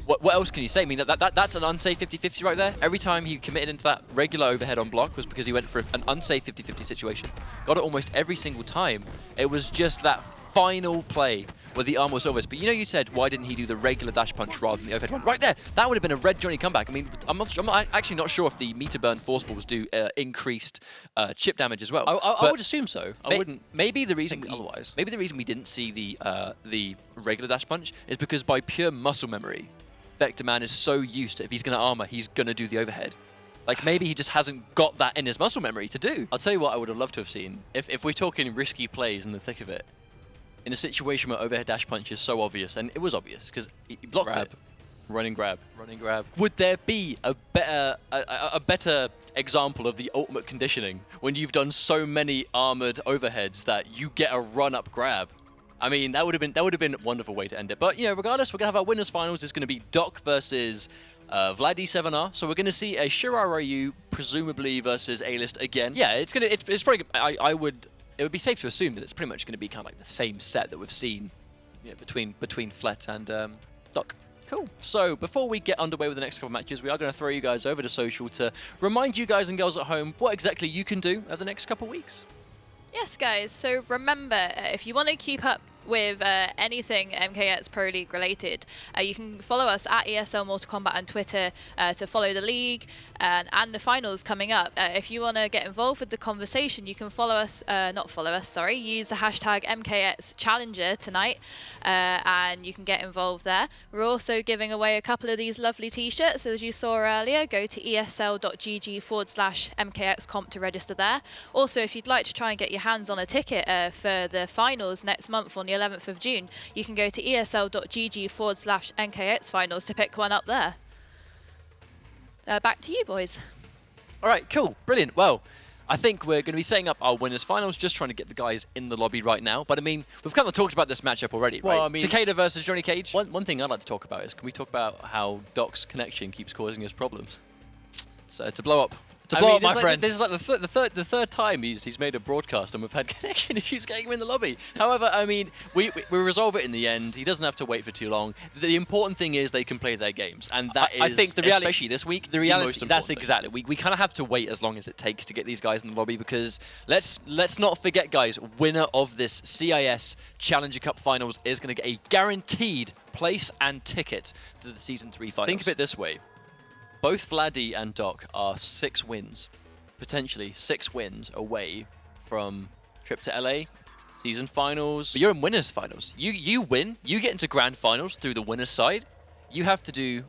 what else can you say? I mean, that's an unsafe 50-50 right there. Every time he committed into that regular overhead on block was because he went for an unsafe 50-50 situation. Got it almost every single time. It was just that final play where the arm was obvious. But you know, you said, why didn't he do the regular dash punch rather than the overhead one? Right there, that would have been a red Johnny comeback. I mean, I'm actually not sure if the meter burn force balls do increased chip damage as well. I would assume so. I wouldn't. Maybe the reason otherwise. Maybe the reason we didn't see the regular dash punch is because by pure muscle memory, Vector Man is so used to if he's going to armor, he's going to do the overhead. Like maybe he just hasn't got that in his muscle memory to do. I'll tell you what I would have loved to have seen. If we're talking risky plays in the thick of it, in a situation where overhead dash punch is so obvious, and it was obvious because he blocked it. Running grab. Would there be a better example of the ultimate conditioning when you've done so many armored overheads that you get a run-up grab? I mean, that would have been a wonderful way to end it. But you know, regardless, we're gonna have our winners finals. It's gonna be Doc versus Vlad 7R. So we're gonna see a Shirar Ryu presumably versus A-List again. Yeah, it's probably it would be safe to assume that it's pretty much gonna be kind of like the same set that we've seen, you know, between Flet and Doc. Cool. So before we get underway with the next couple of matches, we are going to throw you guys over to social to remind you guys and girls at home what exactly you can do over the next couple of weeks. Yes, guys. So remember, if you want to keep up with anything MKX Pro League related, you can follow us at ESL Mortal Kombat on Twitter to follow the league and the finals coming up. If you want to get involved with the conversation, you can use the hashtag MKX Challenger tonight, and you can get involved there. We're also giving away a couple of these lovely t-shirts, as you saw earlier. Go to esl.gg/MKXComp to register there. Also, if you'd like to try and get your hands on a ticket for the finals next month on the 11th of June, you can go to esl.gg/NKX finals to pick one up there. Back to you, boys. All right, cool, brilliant. Well, I think we're going to be setting up our winners finals, just trying to get the guys in the lobby right now. But I mean, we've kind of talked about this matchup already, right? Well, I mean, Takeda versus Johnny Cage. One thing I'd like to talk about is, can we talk about how Doc's connection keeps causing us problems? So to blow up. My friend. This is like the third time he's made a broadcast and we've had connection issues getting him in the lobby. However, I mean, we resolve it in the end. He doesn't have to wait for too long. The important thing is they can play their games, and that is, I think the reality, especially this week, the reality. most That's important exactly. We kind of have to wait as long as it takes to get these guys in the lobby, because let's not forget, guys. Winner of this CIS Challenger Cup Finals is going to get a guaranteed place and ticket to the Season 3 Finals. Think of it this way. Both Vladdy and Doc are 6 wins, potentially 6 wins away from trip to LA, season finals. But you're in winners finals. You win, you get into grand finals through the winners side. You have to do,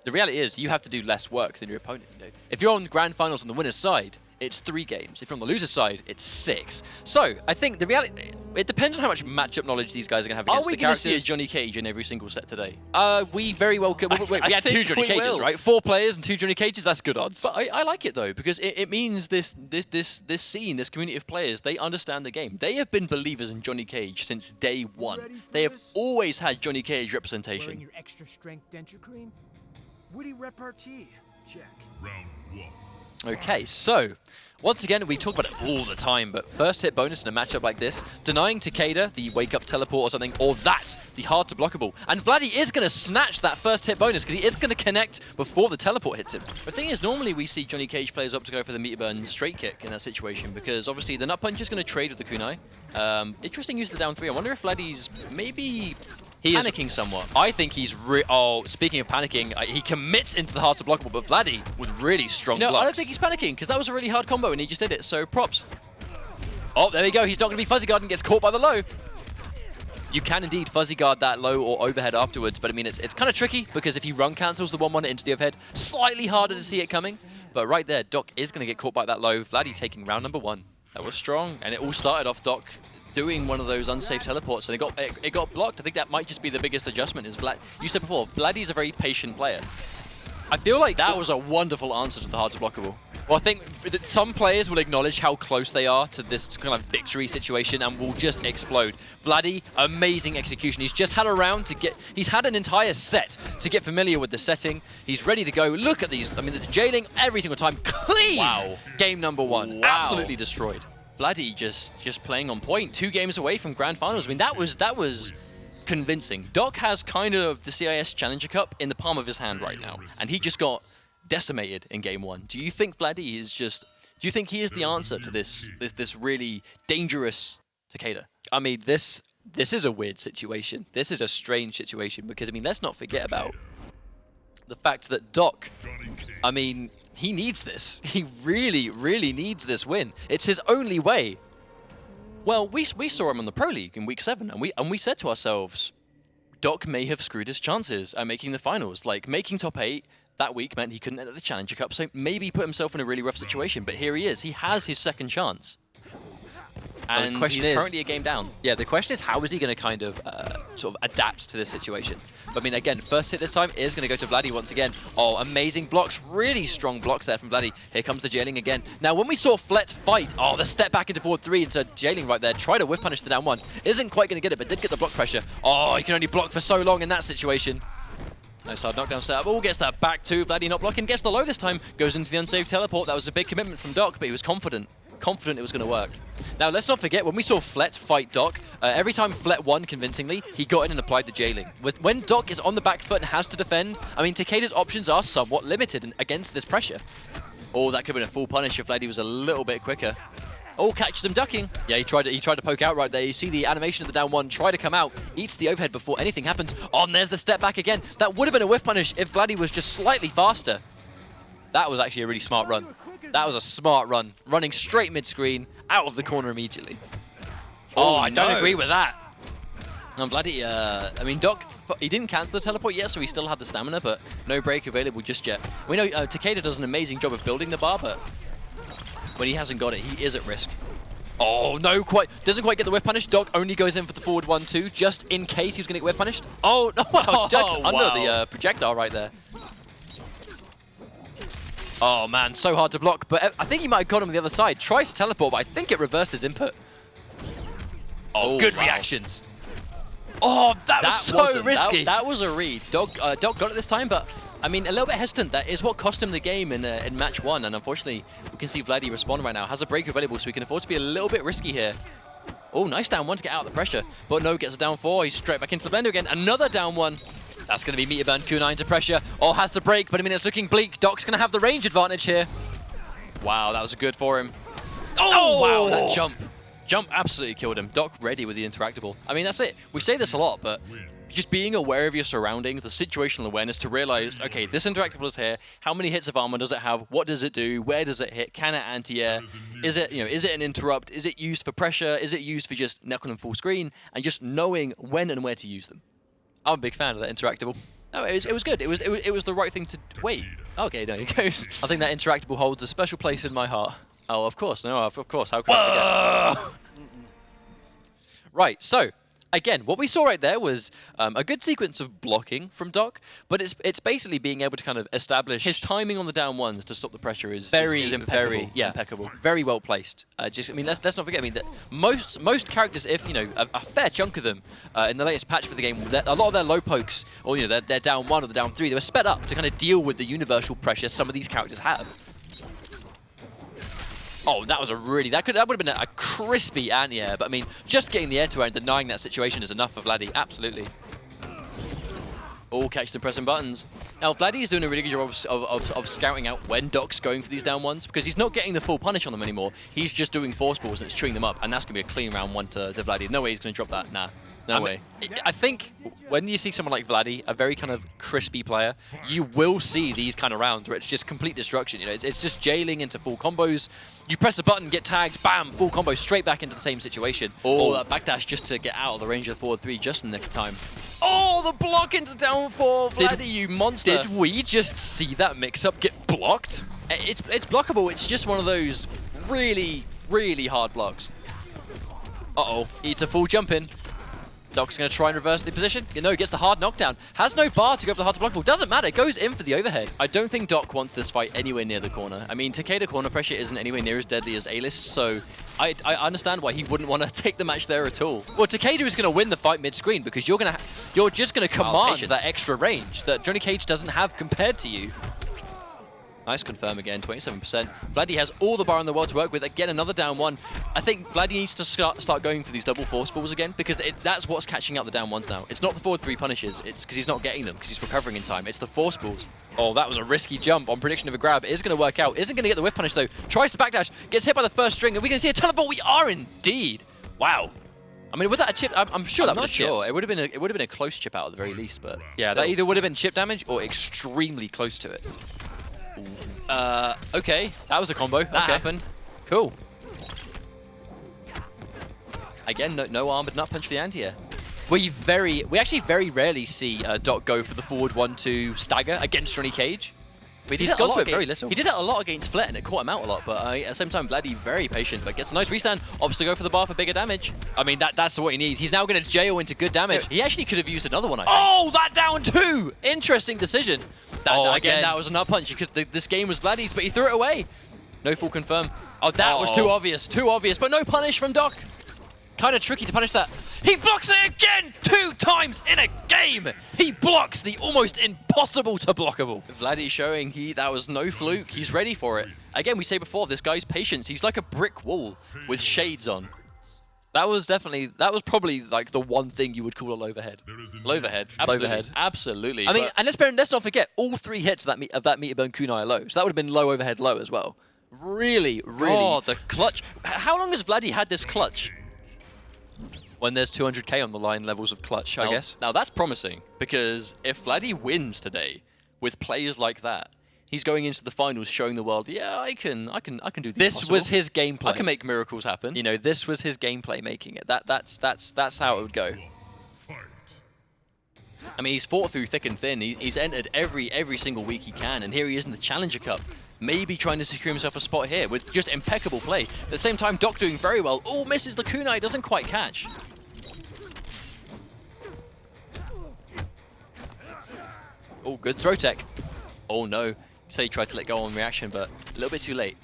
the reality is you have to do less work than your opponent. You know? If you're on the grand finals on the winners side, it's 3 games. If you're on the loser's side, it's 6. So I think the reality, it depends on how much matchup knowledge these guys are going to have against the characters. Are we going to see a Johnny Cage in every single set today? We very well could. We had 2 Johnny Cages, right? 4 players and 2 Johnny Cages. That's good odds. But I like it though, because it means this scene, this community of players, they understand the game. They have been believers in Johnny Cage since day 1. They have always had Johnny Cage representation. Wearing your extra strength denture cream? Witty repartee. Check. Round 1. Okay, so once again, we talk about it all the time, but first hit bonus in a matchup like this, denying Takeda the wake up teleport or something, or that, the hard to blockable. And Vladdy is going to snatch that first hit bonus because he is going to connect before the teleport hits him. The thing is, normally we see Johnny Cage players up to go for the meter burn straight kick in that situation, because obviously the nut punch is going to trade with the kunai. Interesting use of the down 3. I wonder if Vladdy's maybe panicking somewhat. I think he's speaking of panicking, he commits into the hard to blockable, but Vladdy with really strong blocks. I don't think he's panicking, because that was a really hard combo and he just did it, so props. Oh, there we go. He's not going to be fuzzy guard and gets caught by the low. You can indeed fuzzy guard that low or overhead afterwards, but I mean, it's kind of tricky, because if he run cancels the 1-1 into the overhead, slightly harder to see it coming. But right there, Doc is going to get caught by that low. Vladdy taking round number 1. That was strong, and it all started off Doc doing one of those unsafe teleports, and it got blocked. I think that might just be the biggest adjustment. Is you said before, Vladdy's a very patient player. I feel like that was a wonderful answer to the hard to blockable. Well, I think that some players will acknowledge how close they are to this kind of victory situation and will just explode. Vladdy, amazing execution. He's just had a round to get, he's had an entire set to get familiar with the setting. He's ready to go. Look at these. I mean, the jailing every single time. Clean! Wow. Game number 1. Wow. Absolutely destroyed. Vladdy just playing on point. 2 games away from grand finals. I mean, that was convincing. Doc has kind of the CIS Challenger Cup in the palm of his hand right now, and he just got decimated in game 1. Do you think Vladdy is just? Do you think he is the answer to this really dangerous Takeda? I mean, this This is a weird situation. This is a strange situation because, I mean, let's not forget about the fact that Doc, I mean, he needs this. He really, really needs this win. It's his only way. Well, we saw him on the Pro League in Week 7, and we said to ourselves, Doc may have screwed his chances at making the finals. Like, making top 8 that week meant he couldn't enter the Challenger Cup, so maybe he put himself in a really rough situation. But here he is. He has his second chance. And he's currently a game down. Yeah, the question is, how is he going to kind of sort of adapt to this situation? But I mean, again, first hit this time is going to go to Vladdy once again. Oh, amazing blocks. Really strong blocks there from Vladdy. Here comes the jailing again. Now, when we saw Flet fight, oh, the step back into forward 3 into jailing right there. Try to whiff punish the down 1. Isn't quite going to get it, but did get the block pressure. Oh, he can only block for so long in that situation. Nice hard knockdown setup. Oh, gets that back too. Vladdy not blocking. Gets the low this time. Goes into the unsafe teleport. That was a big commitment from Doc, but he was confident it was going to work. Now, let's not forget, when we saw Flet fight Doc, every time Flet won convincingly, he got in and applied the jailing. When Doc is on the back foot and has to defend, I mean, Takeda's options are somewhat limited against this pressure. Oh, that could have been a full punish if Vladdy was a little bit quicker. Oh, catches him ducking. Yeah, he tried to poke out right there. You see the animation of the down 1 try to come out, eats the overhead before anything happens. Oh, and there's the step back again. That would have been a whiff punish if Vladdy was just slightly faster. That was actually a really smart run. That was a smart run. Running straight mid-screen, out of the corner immediately. Oh, I don't agree with that. And Vladdy, I mean, Doc, he didn't cancel the teleport yet, so he still had the stamina, but no break available just yet. We know Takeda does an amazing job of building the bar, but when he hasn't got it, he is at risk. Oh, no, doesn't quite get the whiff punish. Doc only goes in for the forward 1-2, just in case he was going to get whiff punished. Oh, no, Doc's under the projectile right there. Oh, man, so hard to block, but I think he might have got him on the other side. Tries to teleport, but I think it reversed his input. Oh, good reactions. Oh, that was so risky. That was a read. Doc got it this time, but, I mean, a little bit hesitant. That is what cost him the game in match 1, and unfortunately, we can see Vladdy respond right now. Has a break available, so we can afford to be a little bit risky here. Oh, nice down 1 to get out of the pressure, but no, gets a down 4. He's straight back into the blender again. Another down 1. That's going to be meter burn Q9 to pressure. Oh, has to break, but I mean, it's looking bleak. Doc's going to have the range advantage here. Wow, that was good for him. Oh, wow, that jump. Jump absolutely killed him. Doc ready with the interactable. I mean, that's it. We say this a lot, but just being aware of your surroundings, the situational awareness to realize, okay, this interactable is here. How many hits of armor does it have? What does it do? Where does it hit? Can it anti-air? Is it, is it an interrupt? Is it used for pressure? Is it used for just knuckle and full screen? And just knowing when and where to use them. I'm a big fan of that interactable. No, it was good. It was the right thing to wait. Okay, no, it goes. I think that interactable holds a special place in my heart. Oh, of course, no, of course. How could I forget? Right, so again, what we saw right there was a good sequence of blocking from Doc, but it's basically being able to kind of establish his timing on the down 1s to stop the pressure is impeccable. Impeccable. Very well placed. I mean, let's not forget. I mean, that most characters, if a fair chunk of them in the latest patch for the game, a lot of their low pokes or their down 1 or the down 3, they were sped up to kind of deal with the universal pressure some of these characters have. Oh, that was that would have been a crispy anti-air, but I mean, just getting the air-to-air and denying that situation is enough for Vladdy, absolutely. Oh, catch the pressing buttons. Now, Vladdy's doing a really good job of scouting out when Doc's going for these down 1s, because he's not getting the full punish on them anymore. He's just doing force balls and it's chewing them up, and that's going to be a clean round 1 to Vladdy. No way he's going to drop that, nah. No way. I think when you see someone like Vladdy, a very kind of crispy player, you will see these kind of rounds where it's just complete destruction. It's just jailing into full combos. You press a button, get tagged, bam, full combo, straight back into the same situation. Oh, that backdash just to get out of the range of the forward 3 just in the nick of time. Oh, the block into down 4, Vladdy, you monster. Did we just see that mix-up get blocked? It's blockable. It's just one of those really, really hard blocks. Uh-oh, eats a full jump in. Doc's going to try and reverse the position. No, gets the hard knockdown. Has no bar to go for the hard to blockable. Doesn't matter. Goes in for the overhead. I don't think Doc wants this fight anywhere near the corner. I mean, Takeda corner pressure isn't anywhere near as deadly as A-List, so I understand why he wouldn't want to take the match there at all. Well, Takeda is going to win the fight mid-screen because you're just going to command that extra range that Johnny Cage doesn't have compared to you. Nice confirm again, 27%. Vladdy has all the bar in the world to work with. Again, another down 1. I think Vladdy needs to start going for these double force balls again because that's what's catching out the down 1s now. It's not the forward 3 punishes. It's because he's not getting them because he's recovering in time. It's the force balls. Oh, that was a risky jump on prediction of a grab. It is going to work out. Isn't going to get the whiff punish though. Tries to backdash. Gets hit by the first string. Are we going to see a teleport? We are indeed. Wow. I mean, with that a chip, I'm sure that I'm would not have chipped. sure. It would have been a close chip out at the very least, but Yeah, still. that either would have been chip damage or extremely close to it. Okay. That was a combo. That Okay. happened. Cool. Again, no armored nut punch for the anti-air. We actually very rarely see Doc go for the forward 1-2 stagger against Johnny Cage. He's gone to it very little. He did it a lot against Flet, and it caught him out a lot. But at the same time, Vladdy very patient, but gets a nice restand. Opts to go for the bar for bigger damage. I mean, that's what he needs. He's now going to jail into good damage. He actually could have used another one, I think. Oh, that down 2! Interesting decision. Again, that was a nut punch. This game was Vladdy's, but he threw it away. No full confirm. Oh, that was too obvious, but no punish from Doc. Kind of tricky to punish that. He blocks it again 2 times in a game. He blocks the almost impossible to blockable. Vladdy showing that was no fluke. He's ready for it. Again, we say before, this guy's patience. He's like a brick wall with shades on. That was probably like the one thing you would call a overhead. Overhead, absolutely. Overhead. Absolutely. I mean, and let's not forget, all 3 hits of that meter burn kunai are low. So that would have been low overhead low as well. Really. Oh, the clutch. How long has Vladdy had this clutch? When there's 200k on the line, levels of clutch, I guess. Now that's promising, because if Vladdy wins today with players like that, he's going into the finals showing the world, yeah, I can do the This impossible. was his gameplay. I can make miracles happen. You know, this was his gameplay making it. That's how it would go. I mean, he's fought through thick and thin. He's entered every single week he can, and here he is in the Challenger Cup, maybe trying to secure himself a spot here with just impeccable play. At the same time, Doc doing very well. Oh, misses the kunai, doesn't quite catch. Oh, good throw tech. Oh no, so he tried to let go on reaction, but a little bit too late.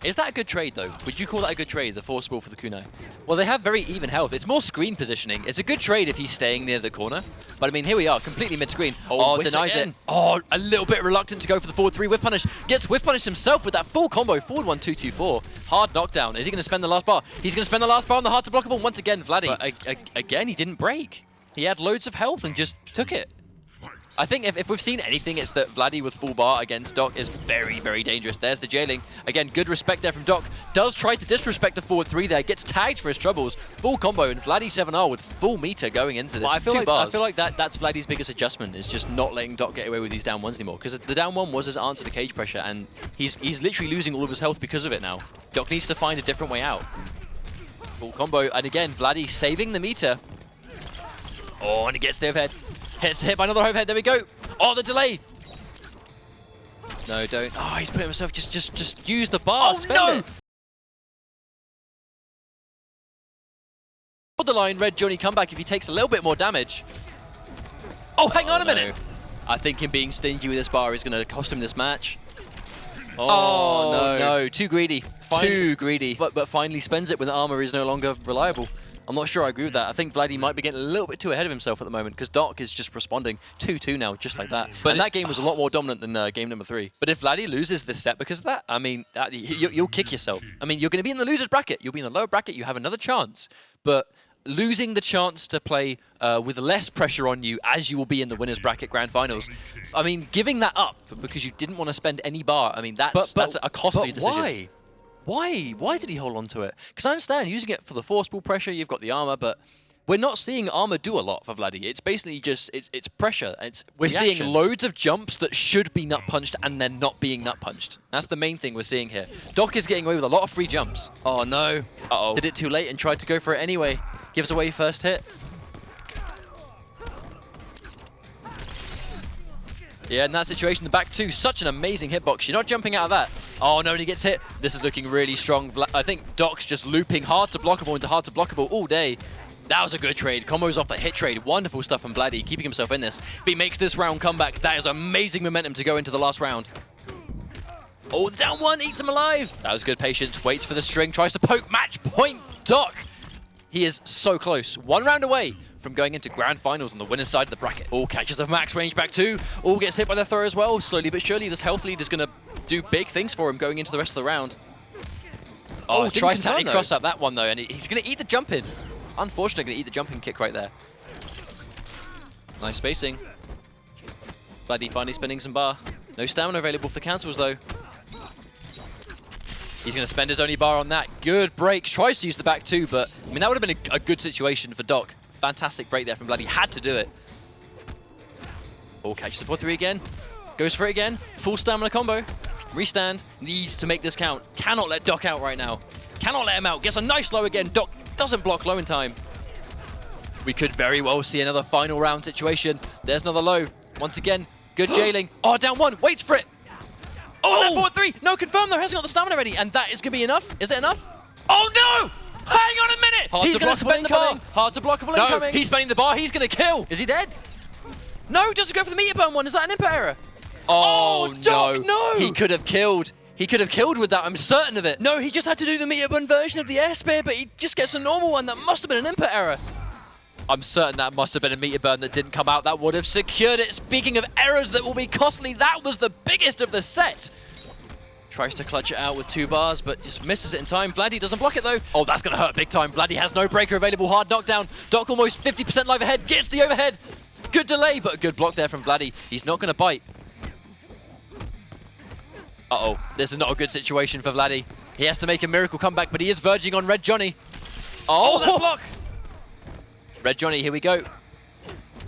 Is that a good trade though? Would you call that a good trade, the force ball for the kunai? Well, they have very even health. It's more screen positioning. It's a good trade if he's staying near the corner. But I mean, here we are, completely mid-screen. Oh, whiff denies again. it. Oh, a little bit reluctant to go for the forward 3 whiff punish. Gets whiff punished himself with that full combo. Forward 1-2-2-4. Hard knockdown. Is he going to spend the last bar? He's going to spend the last bar on the hard to blockable. Once again, Vladdy. But again, he didn't break. He had loads of health and just took it. I think if we've seen anything, it's that Vladdy with full bar against Doc is very, very dangerous. There's the jailing. Again, good respect there from Doc. Does try to disrespect the forward 3 there. Gets tagged for his troubles. Full combo, and Vladdy 7R with full meter going into this. Well, I feel 2 like bars. that's Vladdy's biggest adjustment, is just not letting Doc get away with these down ones anymore. Because the down one was his answer to cage pressure, and he's literally losing all of his health because of it now. Doc needs to find a different way out. Full combo, and again, Vladdy saving the meter. Oh, and he gets the overhead. Hits hit by another overhead. There we go. Oh, the delay. No, don't. Oh, he's putting himself. Just use the bar. Oh, spend no! it. Hold the line, Red Johnny comeback if he takes a little bit more damage. Oh, hang on a minute. I think him being stingy with this bar is going to cost him this match. Oh, no. Too greedy. Too greedy. But finally spends it when the armor is no longer reliable. I'm not sure I agree with that. I think Vladdy might be getting a little bit too ahead of himself at the moment, because Doc is just responding 2-2 now, just like that. But that game was a lot more dominant than game number 3. But if Vladdy loses this set because of that, I mean, you'll kick yourself. I mean, you're going to be in the loser's bracket. You'll be in the lower bracket. You have another chance. But losing the chance to play with less pressure on you as you will be in the winner's bracket grand finals, I mean, giving that up because you didn't want to spend any bar, I mean, that's a costly decision. Why? Why did he hold on to it? Because I understand using it for the force ball pressure, you've got the armor, but we're not seeing armor do a lot for Vladdy. It's basically just, it's pressure. We're seeing loads of jumps that should be nut punched and they're not being nut punched. That's the main thing we're seeing here. Doc is getting away with a lot of free jumps. Oh no. Uh-oh. Did it too late and tried to go for it anyway. Gives away first hit. Yeah, in that situation, the back 2, such an amazing hitbox. You're not jumping out of that. Oh no, and he gets hit. This is looking really strong. I think Doc's just looping hard to blockable into hard to blockable all day. That was a good trade. Combos off the hit trade. Wonderful stuff from Vladdy, keeping himself in this. If he makes this round comeback, that is amazing momentum to go into the last round. Oh, the down 1 eats him alive. That was good patience. Waits for the string, tries to poke. Match point, Doc. He is so close. 1 round away from going into grand finals on the winner's side of the bracket. All catches the max range back 2. All gets hit by the throw as well. Slowly but surely, this health lead is going to do big things for him going into the rest of the round. Oh, tries to cross up that one though, and he's going to eat the jump in. Unfortunately, going to eat the jumping kick right there. Nice spacing. Vladdy finally spinning some bar. No stamina available for the cancels though. He's going to spend his only bar on that. Good break. Tries to use the back two, but I mean, that would have been a good situation for Doc. Fantastic break there from Bloody. Had to do it. Oh, catches the 4-3 again. Goes for it again. Full stamina combo. Restand. Needs to make this count. Cannot let Doc out right now. Cannot let him out. Gets a nice low again. Doc doesn't block low in time. We could very well see another final round situation. There's another low. Once again, good jailing. Oh, down one. Waits for it. Oh, that 4-3. No, confirm though. Hasn't got the stamina ready. And that is going to be enough. Is it enough? Oh, no! Hang on a minute! He's going to spend the bar. Hard to blockable incoming. He's spending the bar. He's going to kill. Is he dead? No, doesn't go for the meter burn one. Is that an input error? Oh, Doc, no! He could have killed. He could have killed with that. I'm certain of it. No, he just had to do the meter burn version of the air spear, but he just gets a normal one. That must have been an input error. I'm certain that must have been a meter burn that didn't come out. That would have secured it. Speaking of errors that will be costly, that was the biggest of the set. Tries to clutch it out with 2 bars, but just misses it in time. Vladdy doesn't block it, though. Oh, that's going to hurt big time. Vladdy has no breaker available. Hard knockdown. Doc almost 50% life ahead. Gets the overhead. Good delay, but a good block there from Vladdy. He's not going to bite. Uh-oh. This is not a good situation for Vladdy. He has to make a miracle comeback, but he is verging on Red Johnny. Oh, that block. Red Johnny, here we go.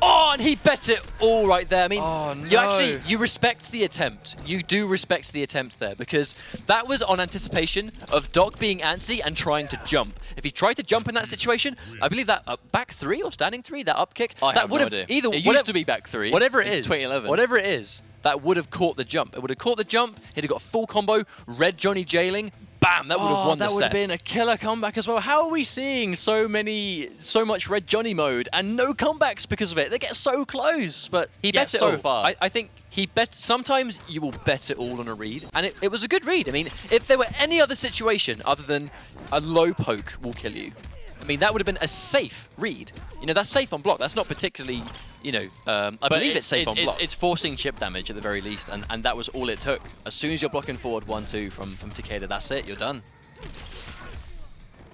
Oh, and he bet it all right there. I mean, oh, no. you respect the attempt. You do respect the attempt there, because that was on anticipation of Doc being antsy and trying to jump. If he tried to jump in that situation, I believe that back 3 or standing 3, that up kick, that would have either it used to be back 3. Whatever it is, 2011. whatever it is, that would have caught the jump. It would have caught the jump. He'd have got a full combo. Red Johnny jailing. Bam! That would have won the set. That would have been a killer comeback as well. How are we seeing so much Red Johnny mode and no comebacks because of it? They get so close, but he bet it so far. I think he bet. Sometimes you will bet it all on a read, and it was a good read. I mean, if there were any other situation other than a low poke will kill you, I mean, that would have been a safe read. You know, that's safe on block. That's not particularly, you know, I believe it's safe on block. It's forcing chip damage at the very least, and that was all it took. As soon as you're blocking forward 1-2 from Takeda, that's it. You're done.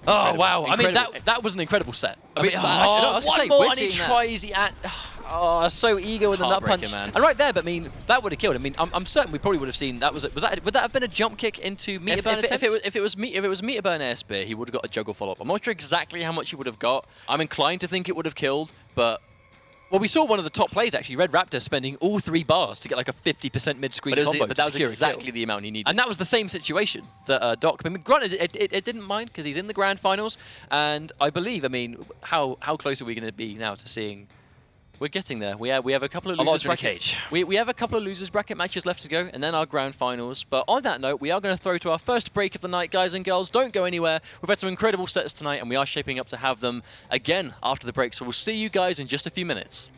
Oh, wow. Incredible. I mean, that was an incredible set. I mean, one more and he tries. Oh, so eager with the nut punch. Man. And right there, but I mean, that would have killed. I mean, I'm certain we probably would have seen that. Would that have been a jump kick into meter burn attempt? If it was meter burn air spear, he would have got a juggle follow up. I'm not sure exactly how much he would have got. I'm inclined to think it would have killed, but well, we saw one of the top plays actually, Red Raptor, spending all 3 bars to get like a 50% mid-screen combo. But that was exactly the amount he needed. And that was the same situation that Doc. I mean, granted, it didn't mind because he's in the grand finals, and I believe. I mean, how close are we going to be now to seeing? We're getting there. We have a couple of losers bracket. We have a couple of losers bracket matches left to go, and then our grand finals. But on that note, we are going to throw to our first break of the night, guys and girls. Don't go anywhere. We've had some incredible sets tonight, and we are shaping up to have them again after the break. So we'll see you guys in just a few minutes.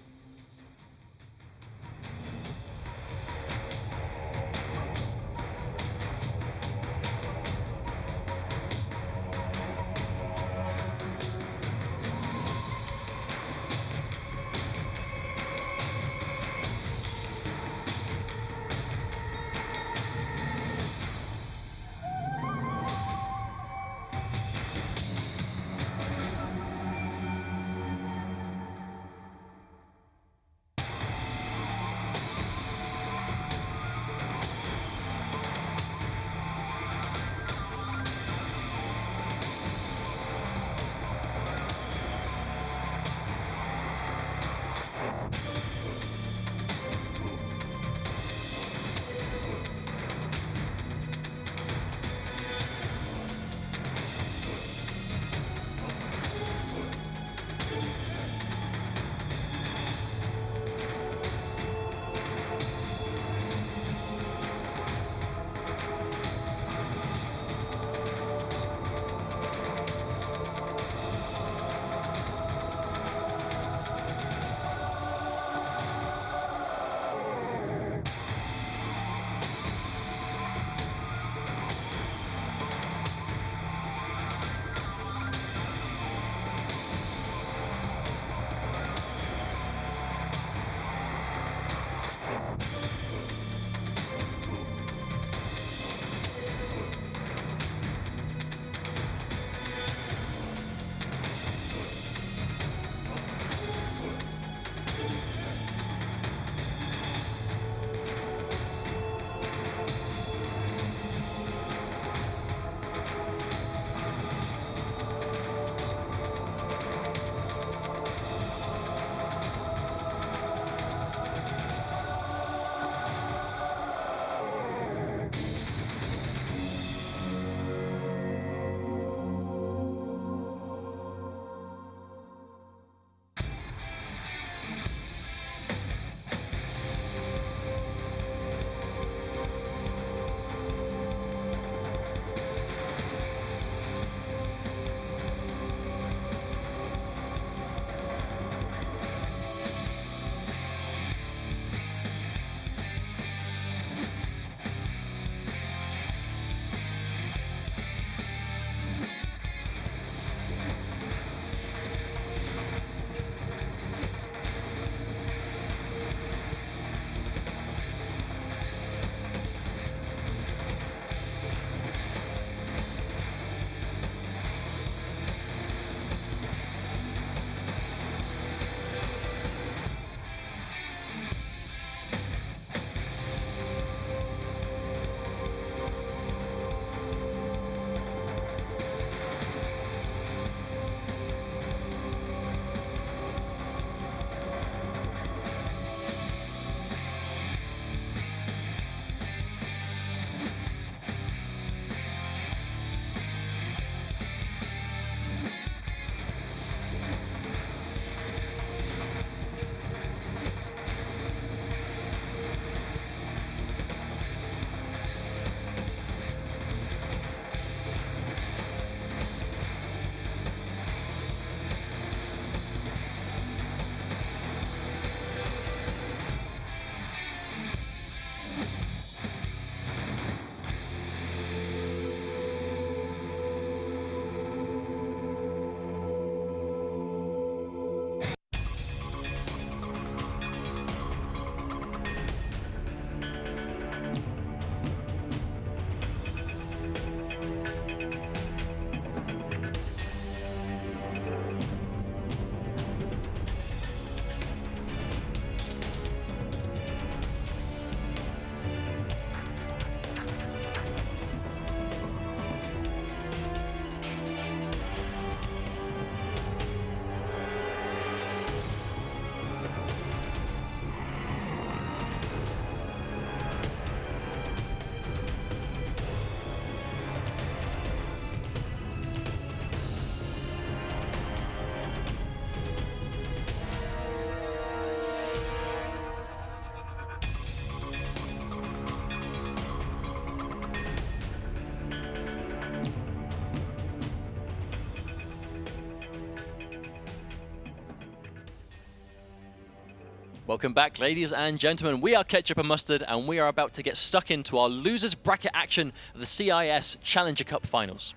Welcome back, ladies and gentlemen. We are Ketchup and Mustard, and we are about to get stuck into our losers bracket action of the CIS Challenger Cup Finals.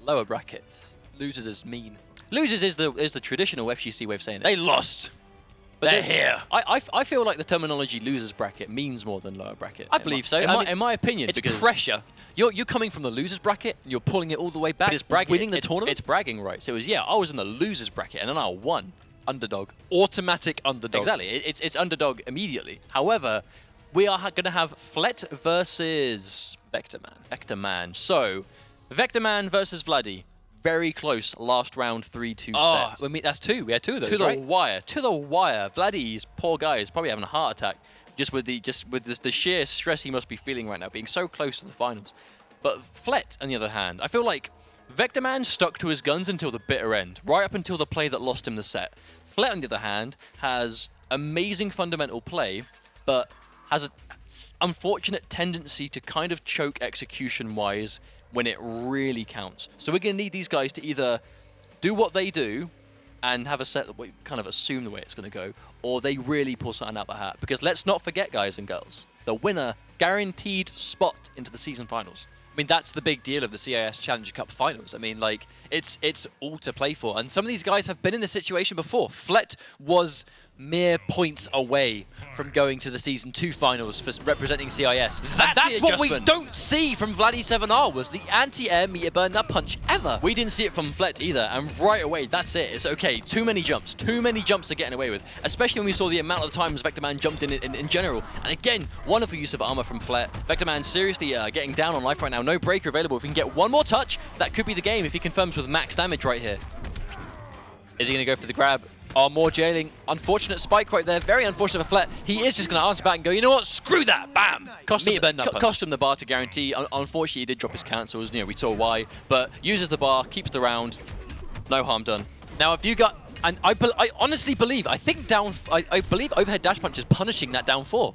Lower brackets. Losers is mean. Losers is the traditional FGC way of saying it. They lost. But They're here. I feel like the terminology losers bracket means more than lower bracket. I believe so. In my opinion, it's because pressure. You're coming from the losers bracket and you're pulling it all the way back. But it's bragging. Winning the tournament. It's bragging rights. So it was, I was in the losers bracket and then I won. Underdog. Automatic underdog. Exactly. It's underdog immediately. However, we are going to have Flet versus Vector Man. So, Vector Man versus Vladdy. Very close last round 3-2 set. I mean, that's two. We had two of those, to the right? wire. To the wire. Vladdy's poor guy is probably having a heart attack just with the sheer stress he must be feeling right now, being so close to the finals. But Flet, on the other hand, I feel like Vector Man stuck to his guns until the bitter end, right up until the play that lost him the set. Flet, on the other hand, has amazing fundamental play, but has an unfortunate tendency to kind of choke execution-wise when it really counts. So we're going to need these guys to either do what they do and have a set that we kind of assume the way it's going to go, or they really pull something out the hat. Because let's not forget, guys and girls, the winner guaranteed spot into the season finals. I mean, that's the big deal of the CIS Challenger Cup Finals. I mean, like, it's all to play for. And some of these guys have been in this situation before. Flet was mere points away from going to the Season 2 Finals for representing CIS. That's what we don't see from Vladdy 7R, was the anti-air meter burn nut punch ever. We didn't see it from Flet either, and right away, that's it. It's okay. Too many jumps to getting away with, especially when we saw the amount of times Vector Man jumped in general. And again, wonderful use of armor from Flet. Vector Man seriously getting down on life right now. No breaker available. If we can get one more touch, that could be the game if he confirms with max damage right here. Is he going to go for the grab? Oh, more jailing. Unfortunate spike right there. Very unfortunate for Flet. He is just going to answer back and go, you know what? Screw that. Bam. Cost him the bar to guarantee. Unfortunately, he did drop his cancels. We saw why. But uses the bar, keeps the round. No harm done. Now, if you got... And I honestly believe, I believe overhead dash punch is punishing that down 4.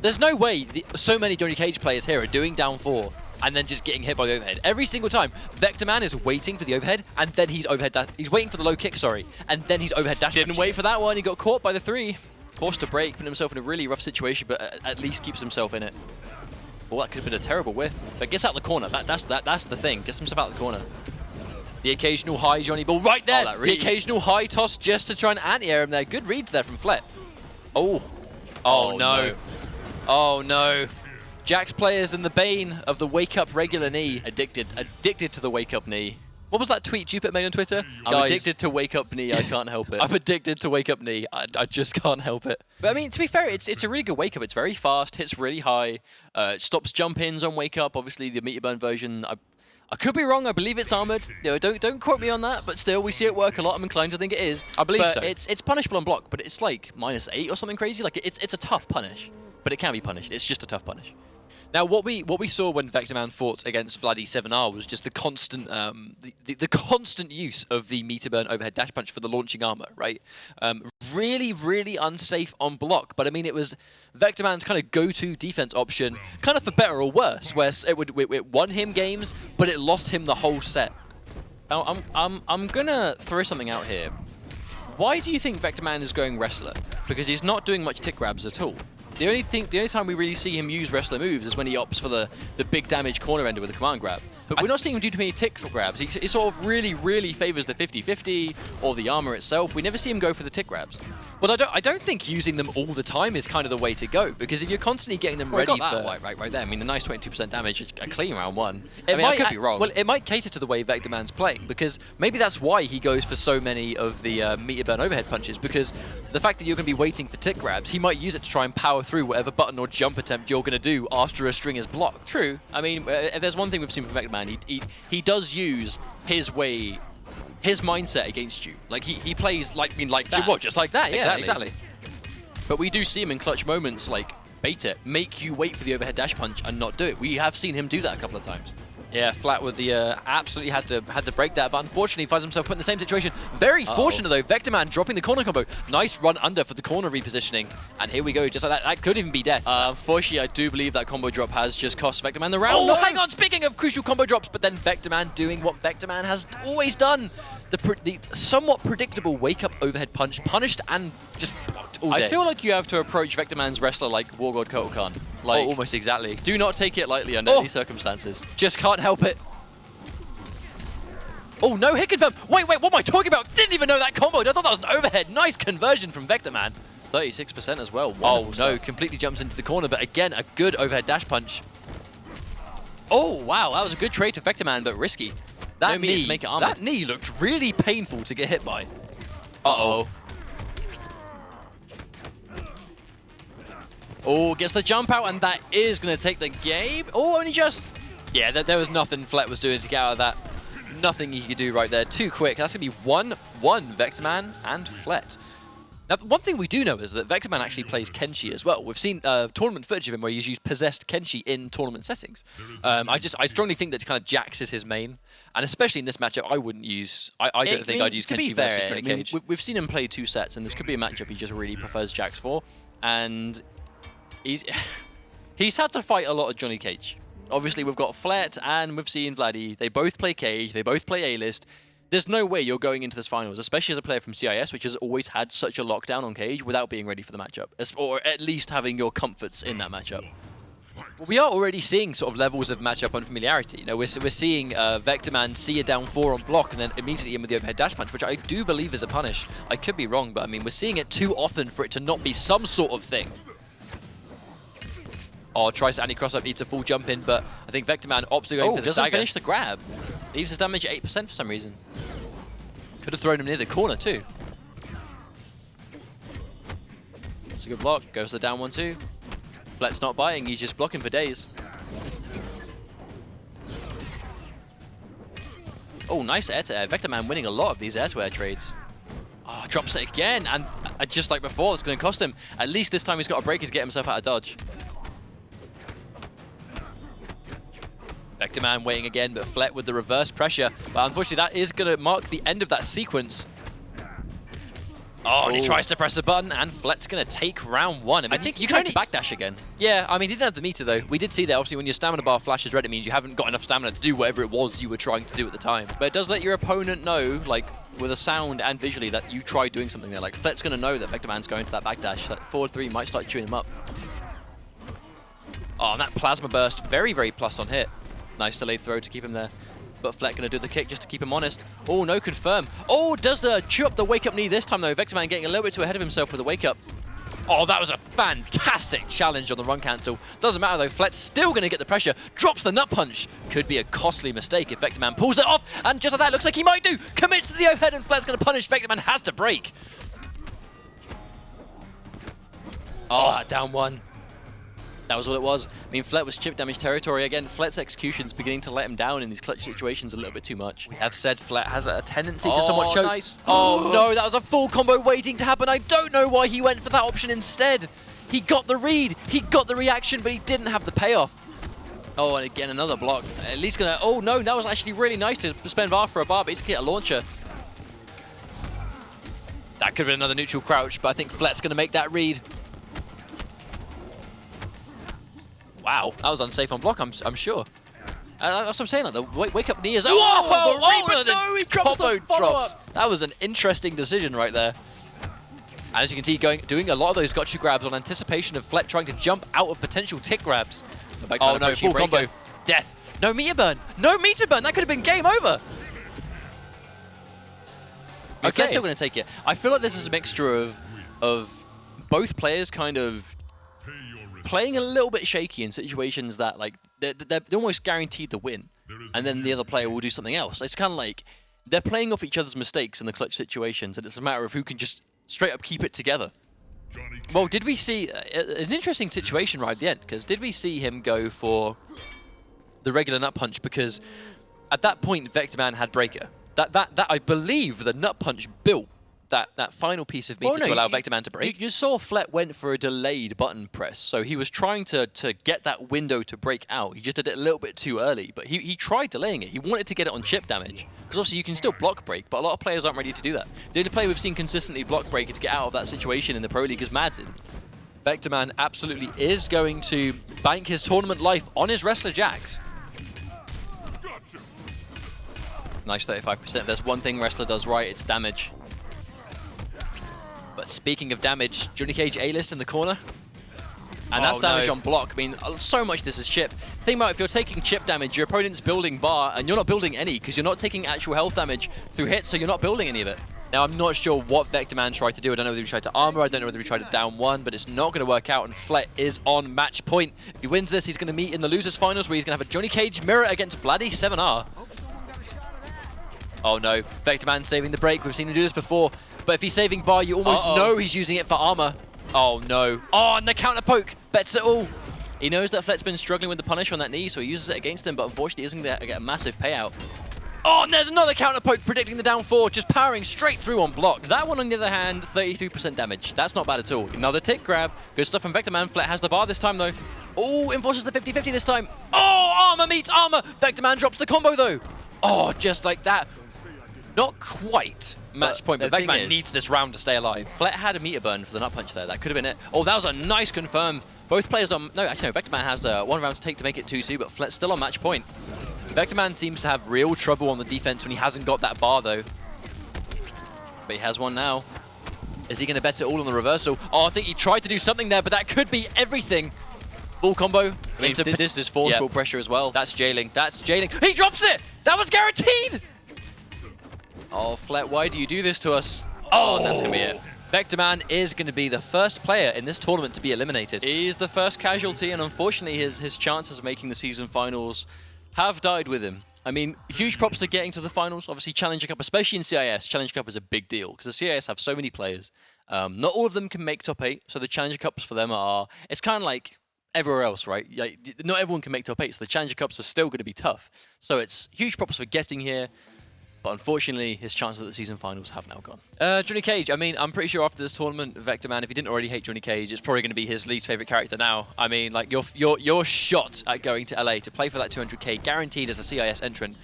There's no way so many Johnny Cage players here are doing down 4 and then just getting hit by the overhead. Every single time, Vector Man is waiting for the overhead, and then he's overhead dash. He's waiting for the low kick, sorry, and then he's overhead dash. Didn't wait for that one. He got caught by the 3. Forced to break, putting himself in a really rough situation, but at least keeps himself in it. Well, that could have been a terrible whiff. But gets out the corner. That's the thing. Gets himself out the corner. The occasional high Johnny Ball right there. Oh, the occasional high toss just to try and anti-air him there. Good reads there from Flet. Oh no. Oh no. Jack's players in the bane of the wake-up regular knee. Addicted to the wake-up knee. What was that tweet Jupit made on Twitter? I'm addicted to wake-up knee, I can't help it. I'm addicted to wake-up knee, I just can't help it. But I mean, to be fair, it's a really good wake-up. It's very fast, hits really high, stops jump-ins on wake-up. Obviously, the meter burn version, I could be wrong, I believe it's armored. Don't quote me on that, but still, we see it work a lot. I'm inclined to think it is. I believe so. It's punishable on block, but it's like -8 or something crazy. Like, it's a tough punish, but it can be punished. It's just a tough punish. Now, what we saw when Vector Man fought against Vladdy 7R was just the constant the constant use of the meter burn overhead dash punch for the launching armor, right? Really, really unsafe on block. But I mean, it was Vector Man's kind of go-to defense option, kind of for better or worse, where it won him games, but it lost him the whole set. Now, I'm gonna throw something out here. Why do you think Vector Man is going wrestler? Because he's not doing much tick grabs at all. The only time we really see him use wrestler moves is when he opts for the big damage corner ender with a command grab. But we're not seeing him do too many tick grabs. He sort of really favors the 50-50 or the armor itself. We never see him go for the tick grabs. Well, I don't think using them all the time is kind of the way to go, because if you're constantly getting them ready for... Right there. I mean, the nice 22% damage, a clean round 1. I could be wrong. Well, it might cater to the way Vector Man's playing, because maybe that's why he goes for so many of the meter burn overhead punches, because the fact that you're going to be waiting for tick grabs, he might use it to try and power through whatever button or jump attempt you're going to do after a string is blocked. True. I mean, if there's one thing we've seen from Vector Man, he does use his mindset against you. Like, he plays like that. What, just like that? Yeah, exactly. But we do see him in clutch moments, like, bait it, make you wait for the overhead dash punch and not do it. We have seen him do that a couple of times. Yeah, Flat with the absolutely had to break that, but unfortunately he finds himself put in the same situation. Very fortunate though, Vector Man dropping the corner combo. Nice run under for the corner repositioning, and here we go, just like that. That could even be death. Unfortunately, I do believe that combo drop has just cost Vector Man the round. Oh, no! Hang on, speaking of crucial combo drops, but then Vector Man doing what Vector Man has always done. the somewhat predictable wake-up overhead punch punished and just blocked all day. I feel like you have to approach Vector Man's wrestler like Wargod Kotal Khan. Like, almost exactly. Do not take it lightly under any circumstances. Just can't help it. Oh, no hit confirm. Wait, what am I talking about? Didn't even know that combo. I thought that was an overhead. Nice conversion from Vector Man. 36% as well. Oh, no, completely jumps into the corner, but again, a good overhead dash punch. Oh, wow, that was a good trade to Vector Man, but risky. That knee, to make it armored. That knee looked really painful to get hit by. Uh-oh. Oh, gets the jump out, and that is going to take the game. Oh, only just... Yeah, there was nothing Flet was doing to get out of that. Nothing he could do right there. Too quick. That's going to be 1-1 Vector Man and Flet. Now, one thing we do know is that Vector Man actually plays Kenshi as well. We've seen tournament footage of him where he's used possessed Kenshi in tournament settings. I strongly think that kind of Jax is his main, and especially in this matchup, I wouldn't use. I don't think I'd use Kenshi versus Johnny Cage. We've seen him play 2 sets, and this could be a matchup he just really prefers Jax for, and he's had to fight a lot of Johnny Cage. Obviously, we've got Flet and we've seen Vladdy. They both play Cage. They both play A-list. There's no way you're going into this finals, especially as a player from CIS, which has always had such a lockdown on Cage, without being ready for the matchup, or at least having your comforts in that matchup. Well, we are already seeing sort of levels of matchup unfamiliarity. You know, we're seeing Vector Man see a down 4 on block and then immediately in with the overhead dash punch, which I do believe is a punish. I could be wrong, but I mean, we're seeing it too often for it to not be some sort of thing. Oh, tries to anti-cross up, needs a full jump in, but I think Vector Man opts to go for the doesn't stagger. finish the grab. Leaves his damage at 8% for some reason. Could have thrown him near the corner too. That's a good block. Goes to the down 1-2. Flet's not biting, he's just blocking for days. Oh, nice air-to-air. Vector Man winning a lot of these air-to-air trades. Oh, drops it again, and just like before, it's going to cost him. At least this time he's got a breaker to get himself out of dodge. Vector Man waiting again, but Flet with the reverse pressure. But unfortunately, that is going to mark the end of that sequence. Oh, and he tries to press a button, and Flet's going to take round 1. I think you tried to backdash again. Yeah, I mean, he didn't have the meter, though. We did see that, obviously, when your stamina bar flashes red, it means you haven't got enough stamina to do whatever it was you were trying to do at the time. But it does let your opponent know, like, with a sound and visually, that you tried doing something there. Like, Flet's going to know that Vector Man's going to that backdash. That forward 3 might start chewing him up. Oh, and that plasma burst, very, very plus on hit. Nice delayed throw to keep him there. But Flet going to do the kick just to keep him honest. Oh, no confirm. Oh, does the chew up the wake-up knee this time, though. Vector Man getting a little bit too ahead of himself with the wake-up. Oh, that was a fantastic challenge on the run cancel. Doesn't matter, though. Flet's still going to get the pressure. Drops the nut punch. Could be a costly mistake if Vector Man pulls it off. And just like that, looks like he might do. Commits to the overhead, and Flet's going to punish. Vector Man has to break. Oh, down 1. That was all it was. I mean, Flet was chip damage territory. Again, Flet's execution's beginning to let him down in these clutch situations a little bit too much. We have said Flet has a tendency to somewhat choke. Nice. Oh, no, that was a full combo waiting to happen. I don't know why he went for that option instead. He got the read, he got the reaction, but he didn't have the payoff. Oh, and again, another block. At least gonna... Oh, no, that was actually really nice to spend VAR for a bar, basically a launcher. That could have been another neutral crouch, but I think Flet's going to make that read. Wow, that was unsafe on block, I'm sure. That's what I'm saying, like the wake-up knee is... No, he drops the follow-up. That was an interesting decision right there. And as you can see, doing a lot of those gotcha grabs on anticipation of Flet trying to jump out of potential tick grabs. Oh no, full combo. Death. No meter burn. No meter burn. That could have been game over. Okay. Flet's still going to take it. I feel like this is a mixture of both players kind of playing a little bit shaky in situations that like they're almost guaranteed to win, and then the other player will do something else. It's kind of like they're playing off each other's mistakes in the clutch situations, and it's a matter of who can just straight up keep it together. Well, did we see an interesting situation right at the end? Because did we see him go for the regular nut punch? Because at that point, Vector Man had breaker. That I believe the nut punch built that final piece of meter to allow Vector Man to break. You saw Flet went for a delayed button press, so he was trying to get that window to break out. He just did it a little bit too early, but he tried delaying it. He wanted to get it on chip damage, because obviously you can still block break, but a lot of players aren't ready to do that. The only player we've seen consistently block break to get out of that situation in the Pro League is Madsen. Vector Man absolutely is going to bank his tournament life on his wrestler Jax. Nice 35%. If there's one thing Wrestler does right, it's damage. But speaking of damage, Johnny Cage A-list in the corner. And that's damage on block. I mean, so much this is chip. Think about if you're taking chip damage, your opponent's building bar, and you're not building any, because you're not taking actual health damage through hits, so you're not building any of it. Now, I'm not sure what Vector Man tried to do. I don't know whether he tried to armor, I don't know whether he tried to down one, but it's not going to work out, and Flet is on match point. If he wins this, he's going to meet in the losers finals, where he's going to have a Johnny Cage mirror against Vladdy 7R. Oh no, Vector Man saving the break. We've seen him do this before, but if he's saving bar, you almost know he's using it for armor. Oh no. Oh, and the counter poke bets it all. He knows that Flet's been struggling with the punish on that knee, so he uses it against him, but unfortunately he isn't going to get a massive payout. Oh, and there's another counter poke predicting the down 4, just powering straight through on block. That one, on the other hand, 33% damage. That's not bad at all. Another tick grab. Good stuff from Vector Man. Flet has the bar this time, though. Oh, enforces the 50-50 this time. Oh, armor meets armor. Vector Man drops the combo, though. Oh, just like that. Not quite match point, but Vector Man needs this round to stay alive. Flet had a meter burn for the nut punch there. That could have been it. Oh, that was a nice confirm. Both players on... No, actually, no. Vector Man has one round to take to make it 2-2, but Flet's still on match point. Vector Man seems to have real trouble on the defense when he hasn't got that bar, though. But he has one now. Is he going to bet it all on the reversal? Oh, I think he tried to do something there, but that could be everything. Full combo. I mean, this is forceful pressure as well. That's jailing. That's jailing. He drops it! That was guaranteed! Oh, Flet, why do you do this to us? Oh, and that's going to be it. Vector Man is going to be the first player in this tournament to be eliminated. He's the first casualty, and unfortunately his chances of making the season finals have died with him. I mean, huge props to getting to the finals. Obviously, Challenger Cup, especially in CIS, Challenger Cup is a big deal, because the CIS have so many players. Not all of them can make top 8, so the Challenger Cups for them are... It's kind of like everywhere else, right? Not everyone can make top 8, so the Challenger Cups are still going to be tough. So it's huge props for getting here. But unfortunately, his chances at the season finals have now gone. Johnny Cage, I mean, I'm pretty sure after this tournament, Vector Man, if he didn't already hate Johnny Cage, it's probably going to be his least favorite character now. I mean, like, your shot at going to LA to play for that 200k, guaranteed as a CIS entrant,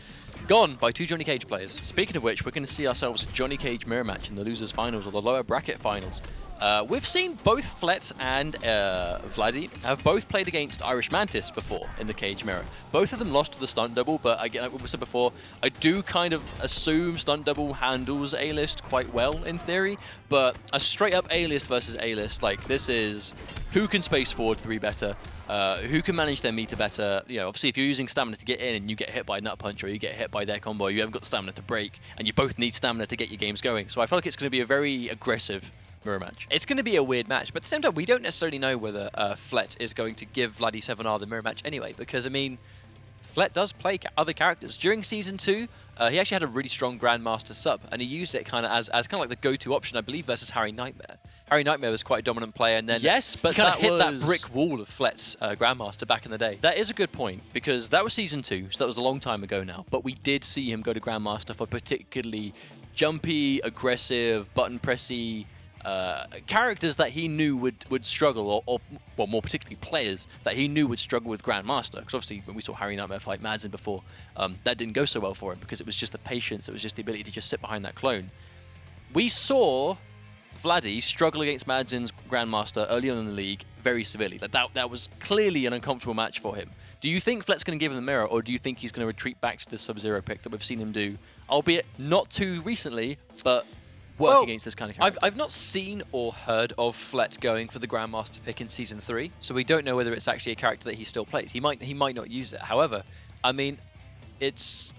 gone by 2 Johnny Cage players. Speaking of which, we're going to see ourselves a Johnny Cage mirror match in the losers finals, or the lower bracket finals. We've seen both Flet and Vladdy have both played against Irish Mantis before in the cage mirror. Both of them lost to the stunt double, but again, like we said before, I do kind of assume stunt double handles A-list quite well in theory, but a straight up A-list versus A-list, like this is who can space forward 3 better, who can manage their meter better. You know, obviously if you're using stamina to get in and you get hit by a nut punch or you get hit by their combo, you haven't got the stamina to break, and you both need stamina to get your games going. So I feel like it's going to be a very aggressive mirror match. It's going to be a weird match, but at the same time, we don't necessarily know whether Flet is going to give Vladdy 7R the mirror match anyway, because, I mean, Flet does play other characters. During Season 2, he actually had a really strong Grandmaster sub, and he used it kind of as kind of like the go-to option, I believe, versus Harry Nightmare. Harry Nightmare was quite a dominant player, and then yes, but he kind of hit that brick wall of Flet's Grandmaster back in the day. That is a good point, because that was Season 2, so that was a long time ago now, but we did see him go to Grandmaster for particularly jumpy, aggressive, button-pressy characters that he knew would struggle, or well, more particularly players that he knew would struggle with Grandmaster. Because obviously, when we saw Harry Nightmare fight Madsen before, that didn't go so well for him because it was just the patience, it was just the ability to just sit behind that clone. We saw Vladdy struggle against Madsen's Grandmaster early on in the league very severely. Like that was clearly an uncomfortable match for him. Do you think Flet's going to give him the mirror, or do you think he's going to retreat back to the Sub-Zero pick that we've seen him do, albeit not too recently, but work against this kind of character? I've not seen or heard of Flet going for the Grandmaster pick in Season 3, so we don't know whether it's actually a character that he still plays. He might not use it. However, I mean, there's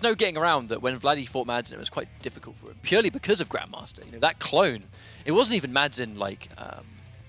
no getting around that when Vladdy fought Madsen, it was quite difficult for him, purely because of Grandmaster. You know, that clone, it wasn't even Madsen, like,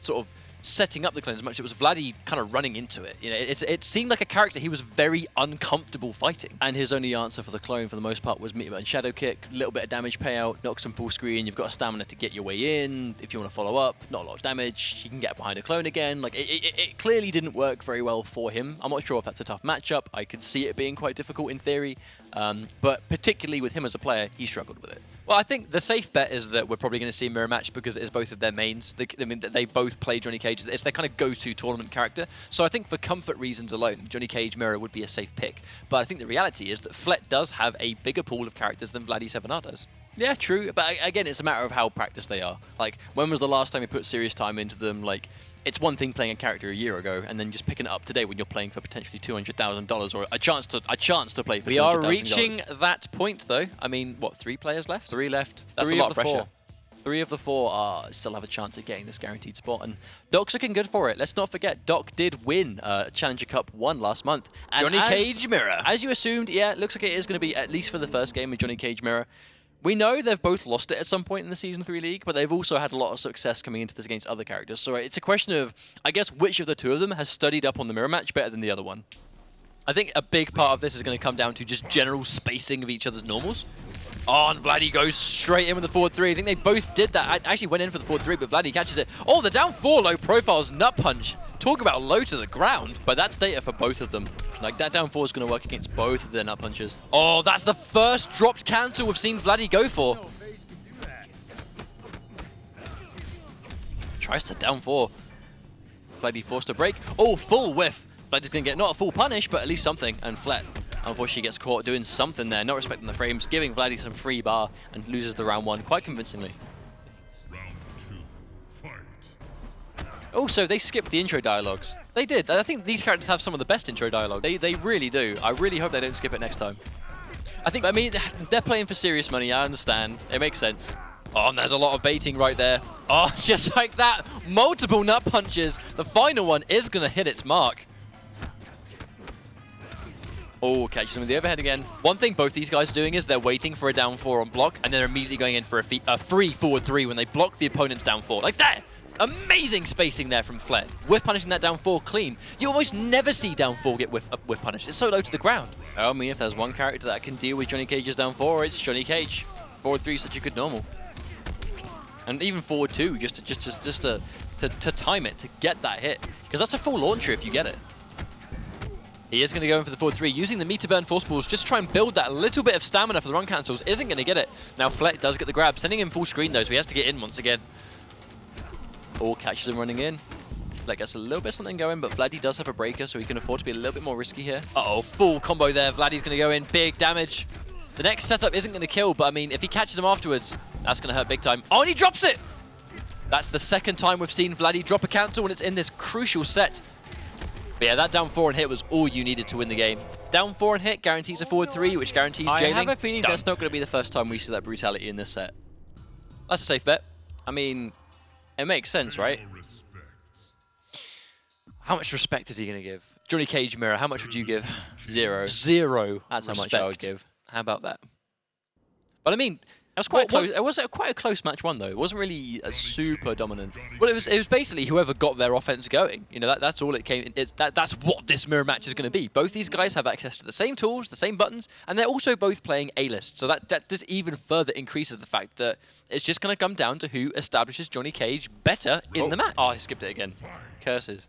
sort of setting up the clone as much. It was Vladdy kind of running into it. You know, it seemed like a character he was very uncomfortable fighting. And his only answer for the clone, for the most part, was meet and shadow kick, a little bit of damage payout, knocks him full screen. You've got a stamina to get your way in. If you want to follow up, not a lot of damage. He can get behind a clone again. Like it clearly didn't work very well for him. I'm not sure if that's a tough matchup. I could see it being quite difficult in theory, but particularly with him as a player, he struggled with it. Well, I think the safe bet is that we're probably going to see a mirror match because it is both of their mains. I mean, they both play Johnny Cage. It's their kind of go-to tournament character. So I think for comfort reasons alone, Johnny Cage mirror would be a safe pick. But I think the reality is that Flet does have a bigger pool of characters than Vladdy 7R does. Yeah, true. But again, it's a matter of how practiced they are. Like, when was the last time you put serious time into them? Like, it's one thing playing a character a year ago and then just picking it up today when you're playing for potentially $200,000 or a chance to play for $200,000. We are reaching that point, though. I mean, what, 3 players left? 3 left. That's Three a lot of of the pressure. 3 of the 4 still have a chance at getting this guaranteed spot, and Doc's looking good for it. Let's not forget, Doc did win Challenger Cup 1 last month. And Johnny Cage Mirror. As you assumed, yeah, it looks like it is going to be, at least for the first game, with Johnny Cage Mirror. We know they've both lost it at some point in the Season 3 League, but they've also had a lot of success coming into this against other characters. So it's a question of, I guess, which of the two of them has studied up on the mirror match better than the other one. I think a big part of this is going to come down to just general spacing of each other's normals. Oh, and Vladdy goes straight in with the forward 3. I think they both did that. I actually went in for the forward 3, but Vladdy catches it. Oh, the down 4 low profile's nut punch. Talk about low to the ground. But that's data for both of them. Like, that down 4 is going to work against both of their nut punches. Oh, that's the first dropped cancel we've seen Vladdy go for. Tries to down 4. Vladdy forced to break. Oh, full whiff. Vladdy's going to get not a full punish, but at least something. And Flet, unfortunately, gets caught doing something there, not respecting the frames, giving Vladdy some free bar, and loses the round 1 quite convincingly. Also, they skipped the intro dialogues. They did. I think these characters have some of the best intro dialogues. They really do. I really hope they don't skip it next time. I mean, they're playing for serious money. I understand. It makes sense. Oh, and there's a lot of baiting right there. Oh, just like that. Multiple nut punches. The final one is going to hit its mark. Oh, catches him with the overhead again. One thing both these guys are doing is they're waiting for a down 4 on block, and they're immediately going in for a free forward 3 when they block the opponent's down 4. Like that! Amazing spacing there from Flet. Whiff punishing that down 4 clean. You almost never see down 4 get whiff punished. It's so low to the ground. I mean, if there's one character that can deal with Johnny Cage's down 4, it's Johnny Cage. Forward 3 is such a good normal. And even forward 2, just to time it, to get that hit. Because that's a full launcher if you get it. He is going to go in for the forward 3, using the meter burn force balls, just try and build that little bit of stamina for the run cancels. Isn't going to get it. Now Flet does get the grab, sending him full screen though, so he has to get in once again. Oh, catches him running in. Flet gets a little bit of something going, but Vladdy does have a breaker, so he can afford to be a little bit more risky here. Uh-oh, full combo there. Vladdy's going to go in, big damage. The next setup isn't going to kill, but I mean, if he catches him afterwards, that's going to hurt big time. Oh, and he drops it! That's the second time we've seen Vladdy drop a cancel when it's in this crucial set. But yeah, that down 4 and hit was all you needed to win the game. Down 4 and hit guarantees a forward 3, which guarantees jailing. I have a feeling Done. that's not going to be the first time we see that brutality in this set. That's a safe bet. I mean, it makes sense, right? How much respect is he going to give? Johnny Cage Mirror, how much would you give? 0. 0. That's how much respect. I would give. How about that? But I mean, It was quite close. It was quite a close match one though. It wasn't really super dominant. Well, it was basically whoever got their offense going. You know, that's all it came. That's what this mirror match is going to be. Both these guys have access to the same tools, the same buttons, and they're also both playing A-list. So that just even further increases the fact that it's just going to come down to who establishes Johnny Cage better in the match. Oh, he skipped it again. Curses.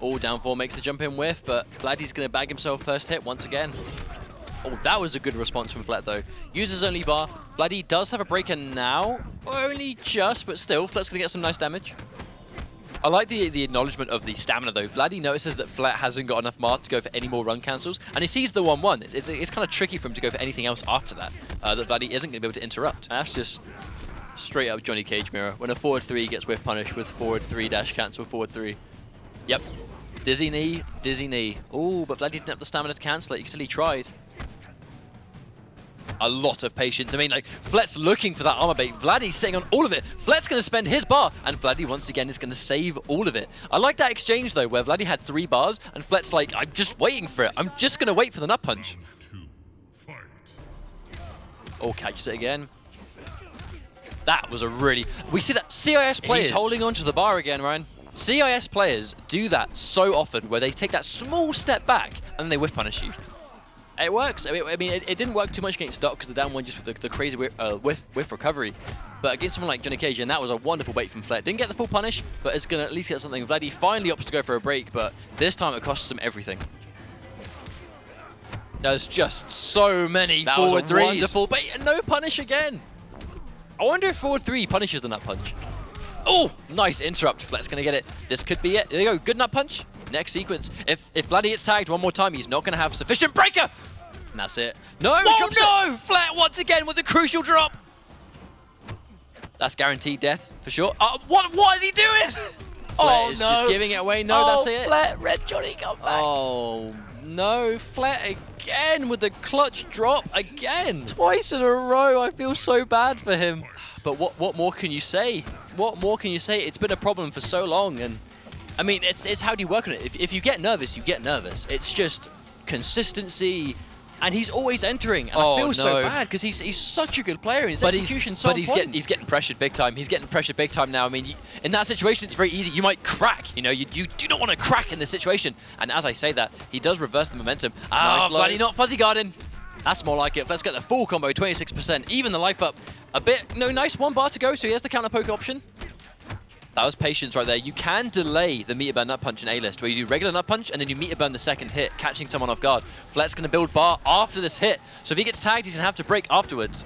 Oh, down 4 makes the jump in whiff, but Vladdy's going to bag himself first hit once again. Oh, that was a good response from Flet, though. Uses only bar. Vladdy does have a breaker now. Only just, but still, Flet's going to get some nice damage. I like the acknowledgement of the stamina, though. Vladdy notices that Flet hasn't got enough mark to go for any more run cancels, and he sees the 1-1. It's kind of tricky for him to go for anything else after that, that Vladdy isn't going to be able to interrupt. That's just straight up Johnny Cage mirror. When a forward 3 gets whiff punished with forward 3 dash cancel forward 3. Yep. Dizzy knee, dizzy knee. Oh, but Vladdy didn't have the stamina to cancel it. You could tell he tried. A lot of patience. I mean, like, Flet's looking for that armor bait. Vladdy's sitting on all of it. Flet's going to spend his bar, and Vladdy once again is going to save all of it. I like that exchange, though, where Vladdy had 3 bars, and Flet's like, I'm just waiting for it. I'm just going to wait for the nut punch. Oh, catches it again. That was a really... We see that CIS players... He's holding on to the bar again, Ryan. CIS players do that so often, where they take that small step back, and they whiff punish you. It works. I mean, it didn't work too much against Doc because the down one just with the crazy whiff recovery. But against someone like Johnny Cage, and that was a wonderful bait from Flet. Didn't get the full punish, but it's going to at least get something. Vladdy finally opts to go for a break, but this time it costs him everything. There's just so many That forward was a threes. wonderful bait, and no punish again. I wonder if forward 3 punishes the nut punch. Oh, nice interrupt. Flet's going to get it. This could be it. There you go. Good nut punch. Next sequence. If Vladdy gets tagged one more time, he's not going to have sufficient breaker. And that's it. No, Whoa, no! Flat once again with the crucial drop. That's guaranteed death for sure. What is he doing? Oh, is no. just giving it away. No, that's it. Flet, Red Johnny, come back. Oh, no. Flet again with the clutch drop again. Twice in a row. I feel so bad for him. But what more can you say? What more can you say? It's been a problem for so long. And I mean, it's how do you work on it? If you get nervous, you get nervous. It's just consistency. And he's always entering. And I feel so bad because he's such a good player. And his execution's so on point. He's getting pressured big time. He's getting pressured big time now. I mean, in that situation, it's very easy. You might crack. You know, you do not want to crack in this situation. And as I say that, he does reverse the momentum. Nice low. Bloody not fuzzy guarding. That's more like it. Let's get the full combo, 26%. Even the life up a bit. No, nice 1 bar to go. So he has the counter poke option. That was patience right there. You can delay the meter burn nut punch in A-list, where you do regular nut punch and then you meter burn the second hit, catching someone off guard. Flet's going to build bar after this hit. So if he gets tagged, he's going to have to break afterwards.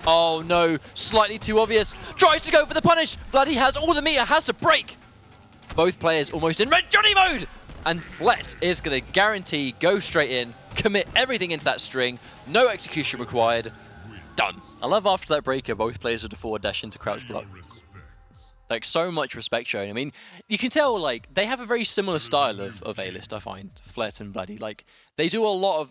Oh no, slightly too obvious. Tries to go for the punish. Vladdy has all the meter, has to break. Both players almost in Red Johnny mode. And Flet is going to guarantee go straight in, commit everything into that string. No execution required. Done. I love after that breaker, both players are to forward dash into crouch block. Like, so much respect shown. I mean, you can tell, like, they have a very similar style of A-list, I find, Flet and Vladdy. Like, they have a lot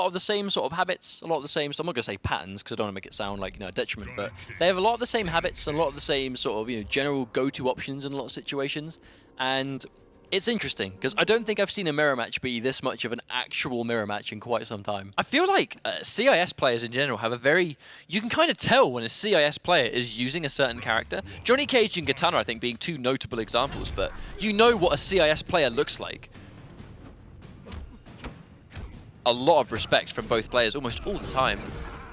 of the same sort of habits, a lot of the same, so I'm not going to say patterns, because I don't want to make it sound like, you know, a detriment, but they have a lot of the same habits and a lot of the same sort of, you know, general go-to options in a lot of situations. And it's interesting, because I don't think I've seen a mirror match be this much of an actual mirror match in quite some time. I feel like CIS players in general have a very... You can kind of tell when a CIS player is using a certain character. Johnny Cage and Katana, I think, being 2 notable examples, but you know what a CIS player looks like. A lot of respect from both players almost all the time.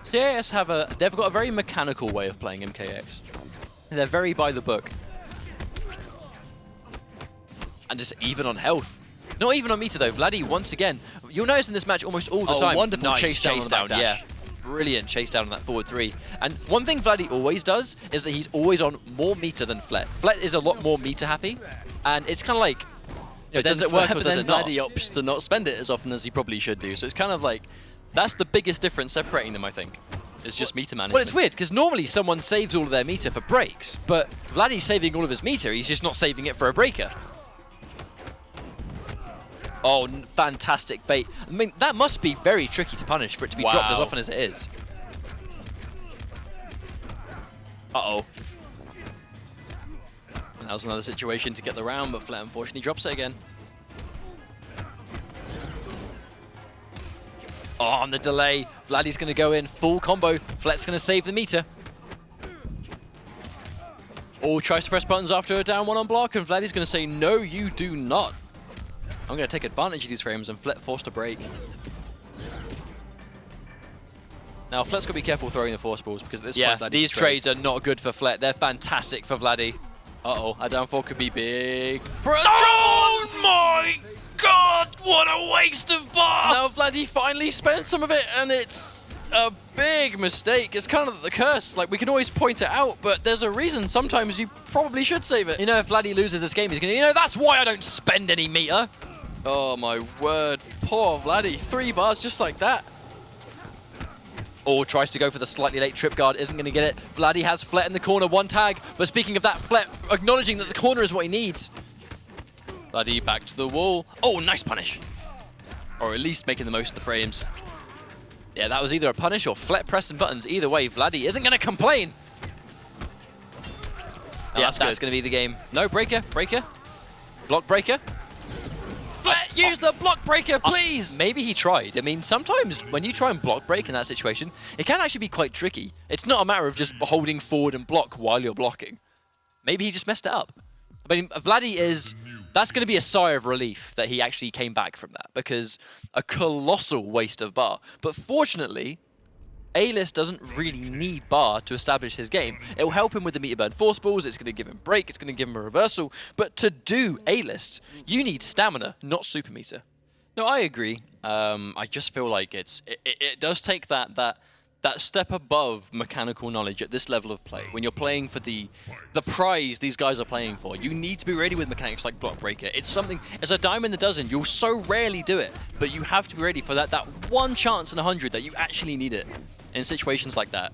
CIS they've got a very mechanical way of playing MKX. They're very by the book. And just even on health. Not even on meter though. Vladdy, once again, you'll notice in this match almost all the time. Wonderful nice chase down, yeah. Brilliant chase down on that forward 3. And one thing Vladdy always does is that he's always on more meter than Flet. Flet is a lot more meter happy. And it's kind of like, you know, does it work or does it not? Vladdy opts to not spend it as often as he probably should do. So it's kind of like, that's the biggest difference separating them, I think. It's just meter management. Well, it's weird, because normally someone saves all of their meter for breaks. But Vladdy's saving all of his meter, he's just not saving it for a breaker. Oh, fantastic bait. I mean, that must be very tricky to punish for it to be dropped as often as it is. Uh-oh. And that was another situation to get the round, but Flet unfortunately drops it again. Oh, on the delay. Vladdy's going to go in full combo. Flet's going to save the meter. Oh, tries to press buttons after a down 1 on block, and Vladdy's going to say, no, you do not. I'm going to take advantage of these frames and Flet forced to break. Now, Flet's got to be careful throwing the force balls because at this point, Vladdy's these trades are not good for Flet. They're fantastic for Vladdy. Uh-oh, a downfall could be big. Oh my god, what a waste of bar! Now Vladdy finally spent some of it, and it's a big mistake. It's kind of the curse. Like, we can always point it out, but there's a reason sometimes you probably should save it. You know, if Vladdy loses this game, he's going to, you know, that's why I don't spend any meter. Oh my word, poor Vladdy. 3 bars just like that. Oh, tries to go for the slightly late trip guard, isn't going to get it. Vladdy has Flet in the corner, 1 tag. But speaking of that, Flet acknowledging that the corner is what he needs. Vladdy back to the wall. Oh, nice punish. Or at least making the most of the frames. Yeah, that was either a punish or Flet pressing buttons. Either way, Vladdy isn't going to complain. Yeah, that's going to be the game. No, breaker. Block breaker. Flet, use the block breaker, please! Maybe he tried. I mean, sometimes when you try and block break in that situation, it can actually be quite tricky. It's not a matter of just holding forward and block while you're blocking. Maybe he just messed it up. I mean, Vladdy is... That's going to be a sigh of relief that he actually came back from that, because a colossal waste of bar. But fortunately, A-list doesn't really need bar to establish his game. It will help him with the meter burn force balls, it's going to give him break, it's going to give him a reversal. But to do A-lists, you need stamina, not super meter. No, I agree. I just feel like it does take that that step above mechanical knowledge at this level of play. When you're playing for the prize these guys are playing for, you need to be ready with mechanics like block breaker. It's something, it's a dime in the dozen. You'll so rarely do it, but you have to be ready for that one chance in 100 that you actually need it in situations like that.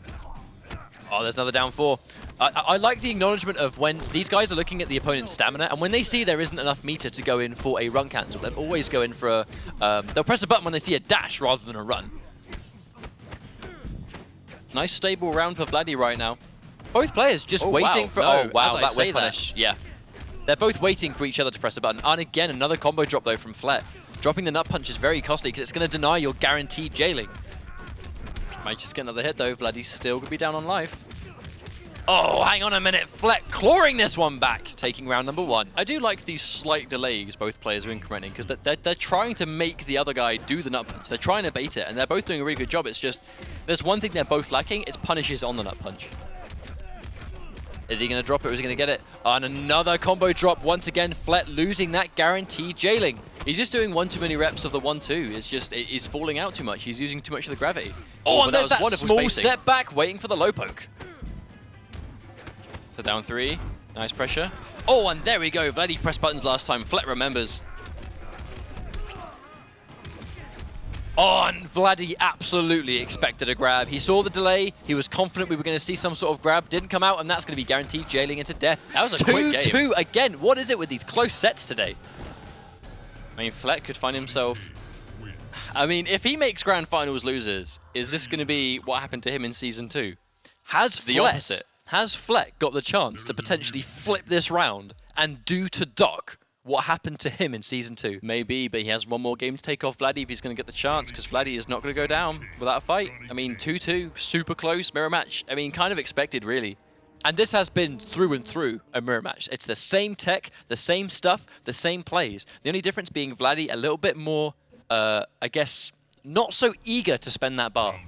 Oh, there's another down 4. I like the acknowledgement of when these guys are looking at the opponent's stamina, and when they see there isn't enough meter to go in for a run cancel, they'll always go in for a... they'll press a button when they see a dash rather than a run. Nice stable round for Vladdy right now. Both players just waiting for... No, oh, wow, as I that say whip punish. Yeah. They're both waiting for each other to press a button. And again, another combo drop, though, from Flet. Dropping the nut punch is very costly because it's going to deny your guaranteed jailing. Might just get another hit, though. Vladdy's still going to be down on life. Oh, hang on a minute. Flet clawing this one back, taking round number 1. I do like these slight delays both players are incrementing, because they're trying to make the other guy do the nut punch. They're trying to bait it, and they're both doing a really good job. It's just, there's one thing they're both lacking. It's punishes on the nut punch. Is he going to drop it or is he going to get it? And another combo drop. Once again, Flet losing that guaranteed jailing. He's just doing one too many reps of the 1-2. It's just, he's falling out too much. He's using too much of the gravity. Oh, and but there's that wonderful small spacing. step back, waiting for the low poke. So down 3. Nice pressure. Oh, and there we go. Vladdy pressed buttons last time. Flet remembers. Oh, and Vladdy absolutely expected a grab. He saw the delay. He was confident we were going to see some sort of grab. Didn't come out, and that's going to be guaranteed jailing into death. That was a quick game. 2-2 again. What is it with these close sets today? I mean, Flet could find himself... I mean, if he makes Grand Finals losers, is this going to be what happened to him in Season 2? Has The opposite. Has Flet got the chance to potentially flip this round and do to Doc what happened to him in Season 2? Maybe, but he has one more game to take off Vladdy if he's going to get the chance, because Vladdy is not going to go down without a fight. I mean, 2-2, super close, mirror match. I mean, kind of expected, really. And this has been through and through a mirror match. It's the same tech, the same stuff, the same plays. The only difference being Vladdy a little bit more, I guess, not so eager to spend that bar.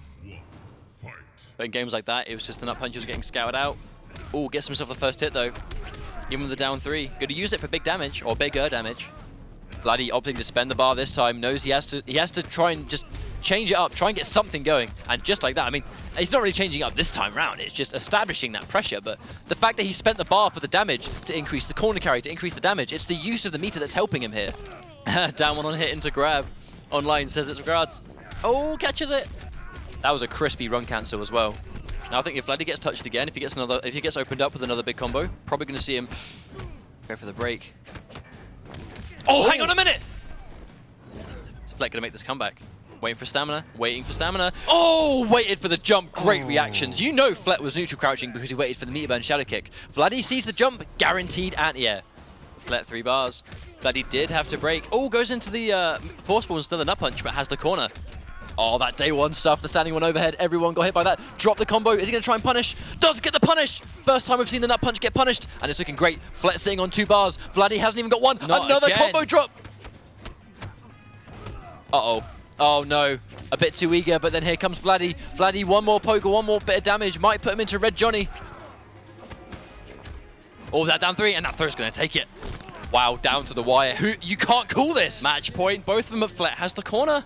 But in games like that, it was just the nut punches getting scouted out. Oh, gets himself the first hit, though. Even with the down 3. Going to use it for big damage, or bigger damage. Vladdy opting to spend the bar this time, knows he has to try and just change it up, try and get something going. And just like that, I mean, he's not really changing up this time round, it's just establishing that pressure. But the fact that he spent the bar for the damage to increase the corner carry, to increase the damage, it's the use of the meter that's helping him here. Down 1 on hit into grab. Online says it's regards. Oh, catches it. That was a crispy run cancel as well. Now I think if Vladdy gets touched again, if he gets opened up with another big combo, probably going to see him go for the break. Oh, hang on a minute! Is Flet going to make this comeback? Waiting for stamina, waiting for stamina. Oh, waited for the jump. Great reactions. You know Flet was neutral crouching because he waited for the meter burn shadow kick. Vladdy sees the jump, guaranteed anti-air. Flet 3 bars. Vladdy did have to break. Oh, goes into the force ball and still a nut punch, but has the corner. Oh, that day 1 stuff, the standing 1 overhead. Everyone got hit by that. Drop the combo. Is he going to try and punish? Does get the punish. First time we've seen the nut punch get punished. And it's looking great. Flet sitting on 2 bars. Vladdy hasn't even got 1. Not Another again. combo drop. Uh-oh. Oh, no. A bit too eager, but then here comes Vladdy. Vladdy, 1 more poke, 1 more bit of damage. Might put him into Red Johnny. Oh, that down 3, and that throw's going to take it. Wow, down to the wire. You can't call this. Match point. Both of them at Flet has the corner.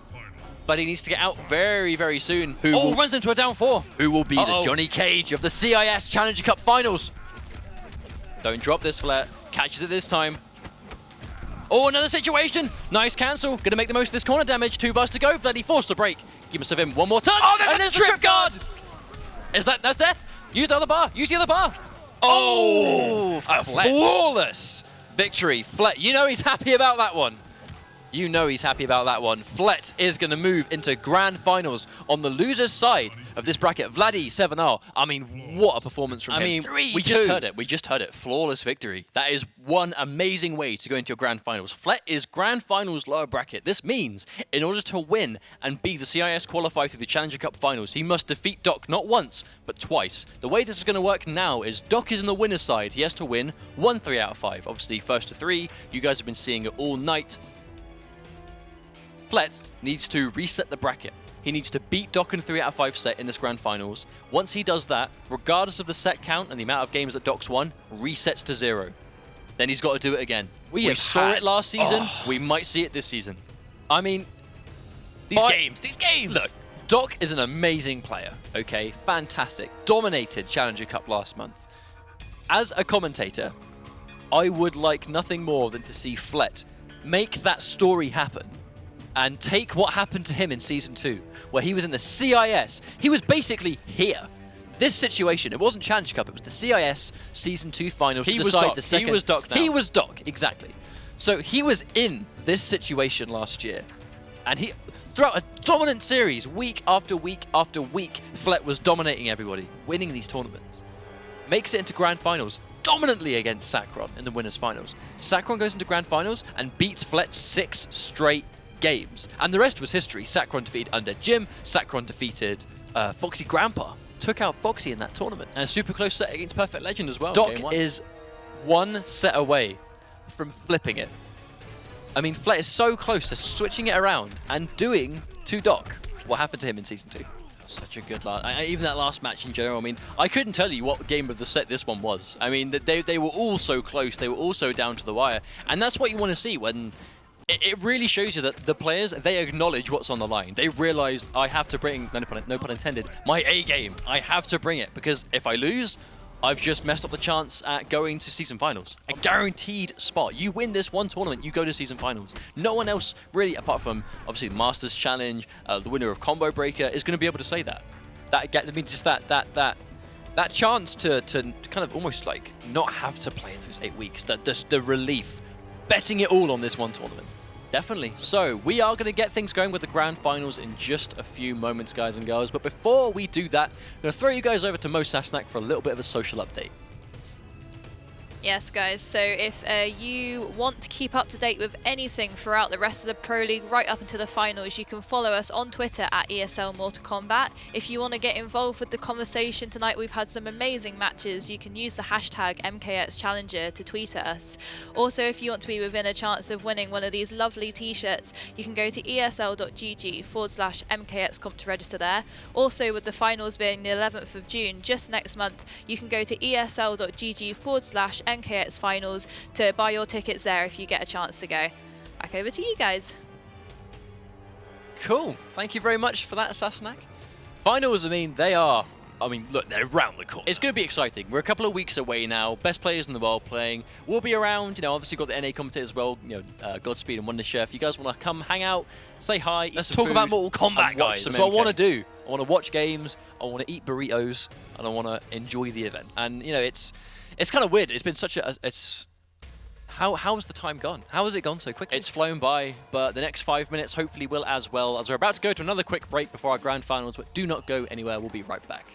But he needs to get out very, very soon. Runs into a down 4. Who will be the Johnny Cage of the CIS Challenger Cup Finals? Don't drop this, Flet. Catches it this time. Oh, another situation. Nice cancel. Going to make the most of this corner damage. 2 bars to go. Vladdy forced to break. Give us of him 1 more touch. Oh, and there's the trip guard. That's death. Use the other bar. Use the other bar. Oh, a Flet. flawless victory. Flet, you know he's happy about that one. You know he's happy about that one. Flet is going to move into Grand Finals on the loser's side of this bracket. Vladdy 7R. I mean, what a performance from him. I mean, 3-2. we just heard it. We just heard it. Flawless victory. That is one amazing way to go into your Grand Finals. Flet is Grand Finals lower bracket. This means in order to win and be the CIS qualifier through the Challenger Cup Finals, he must defeat Doc not once, but twice. The way this is going to work now is Doc is in the winner's side. He has to win 1 3 out of 5. Obviously, first to 3. You guys have been seeing it all night. Flet needs to reset the bracket. He needs to beat Doc in 3 out of 5 set in this Grand Finals. Once he does that, regardless of the set count and the amount of games that Doc's won, resets to 0. Then he's got to do it again. We saw it last season. We might see it this season. I mean, these games. Look, Doc is an amazing player, okay? Fantastic. Dominated Challenger Cup last month. As a commentator, I would like nothing more than to see Flet make that story happen and take what happened to him in Season 2, where he was in the CIS. He was basically here. This situation, it wasn't Challenge Cup, it was the CIS Season 2 finals He to was decide Doc. the second. He was Doc now. He was Doc, exactly. So he was in this situation last year, and he, throughout a dominant series, week after week after week, Flet was dominating everybody, winning these tournaments. Makes it into Grand Finals, dominantly against Sacron in the winners' finals. Sacron goes into Grand Finals and beats Flet 6 straight games. And the rest was history. Sacron defeated Undead Jim, Sacron defeated Foxy Grandpa, took out Foxy in that tournament. And a super close set against Perfect Legend as well. Doc Game 1. is one set away from flipping it. I mean, Flet is so close to switching it around and doing to Doc what happened to him in Season 2. Such a good last. Even that last match in general. I mean, I couldn't tell you what game of the set this one was. I mean, they were all so close. They were all so down to the wire, and that's what you want to see when. It really shows you that the players, they acknowledge what's on the line. They realize I have to bring, no pun intended, my A game. I have to bring it because if I lose, I've just messed up the chance at going to season finals. A guaranteed spot. You win this one tournament, you go to season finals. No one else really, apart from obviously the Masters Challenge, the winner of Combo Breaker, is going to be able to say that. I mean, just that chance to kind of almost like not have to play in those 8 weeks. The relief, betting it all on this one tournament. Definitely. So we are going to get things going with the Grand Finals in just a few moments, guys and girls. But before we do that, I'm going to throw you guys over to Mo Sasnak for a little bit of a social update. Yes, guys, so if you want to keep up to date with anything throughout the rest of the Pro League, right up until the finals, you can follow us on Twitter at ESL Mortal Kombat. If you want to get involved with the conversation tonight, we've had some amazing matches. You can use the hashtag MKXChallenger to tweet at us. Also, if you want to be within a chance of winning one of these lovely t-shirts, you can go to esl.gg/MKXComp to register there. Also, with the finals being the 11th of June, just next month, you can go to esl.gg/MKX Finals to buy your tickets there if you get a chance to go. Back over to you guys. Cool. Thank you very much for that, Sasnak. Finals, look, they're around the corner. It's going to be exciting. We're a couple of weeks away now. Best players in the world playing. We'll be around. Obviously got the NA commentators as well. Godspeed and Wondershare. If you guys want to come hang out, say hi, Let's eat some talk about Mortal Kombat, guys. some That's what I MK. want to do. I want to watch games. I want to eat burritos, and I want to enjoy the event. And it's kind of weird. It's been such a how has the time gone? How has it gone so quickly? It's flown by, but the next 5 minutes hopefully will as well, as we're about to go to another quick break before our Grand Finals, but do not go anywhere. We'll be right back.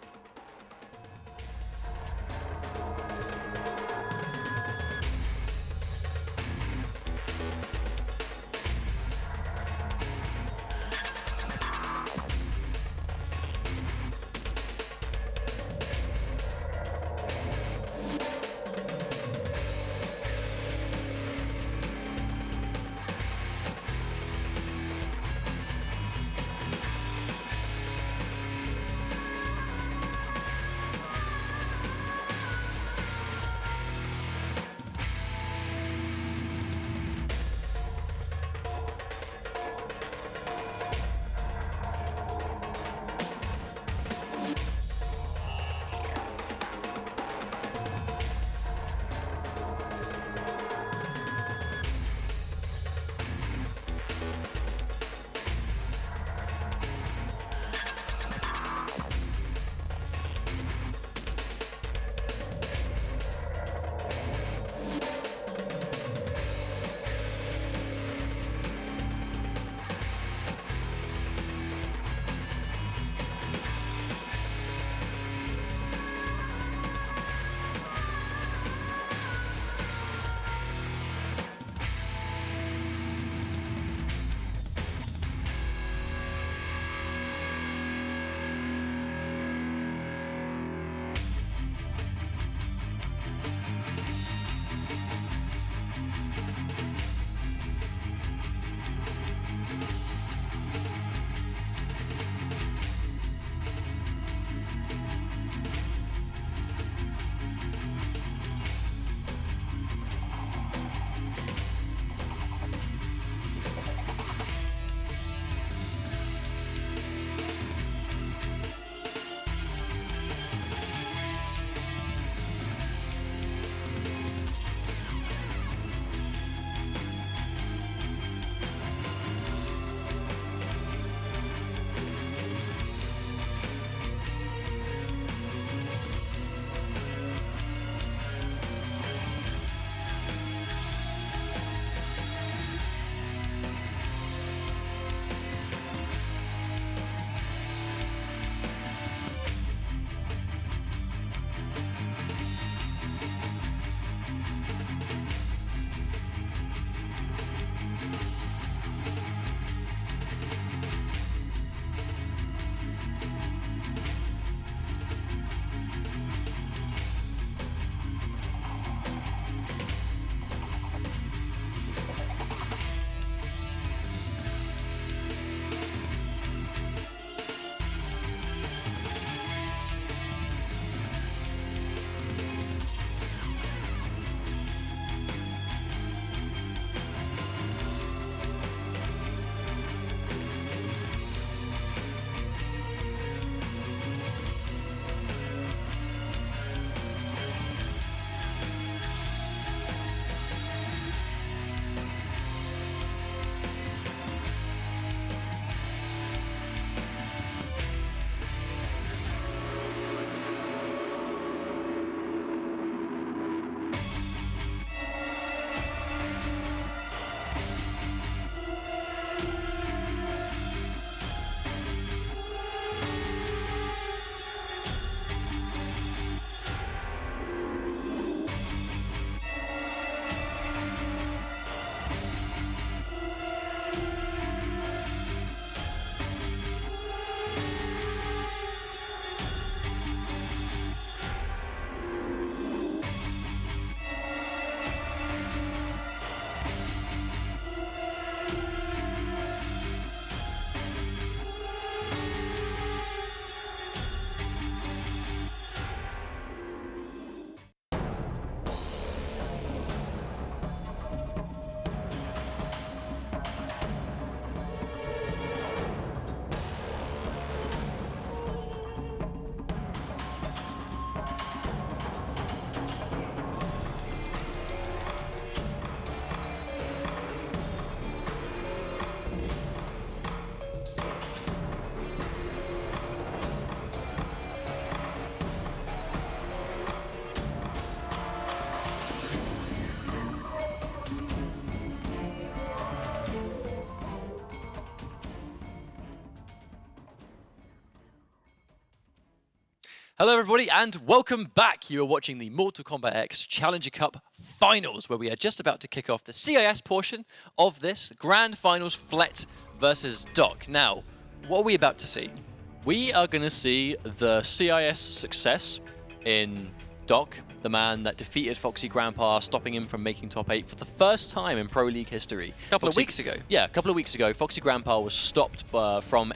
Hello everybody and welcome back. You are watching the Mortal Kombat X Challenger Cup Finals, where we are just about to kick off the CIS portion of this Grand Finals. Flet versus Doc. Now, what are we about to see? We are going to see the CIS success in Doc, the man that defeated Foxy Grandpa, stopping him from making top 8 for the first time in Pro League history. A couple of weeks ago. Yeah, a couple of weeks ago, Foxy Grandpa was stopped from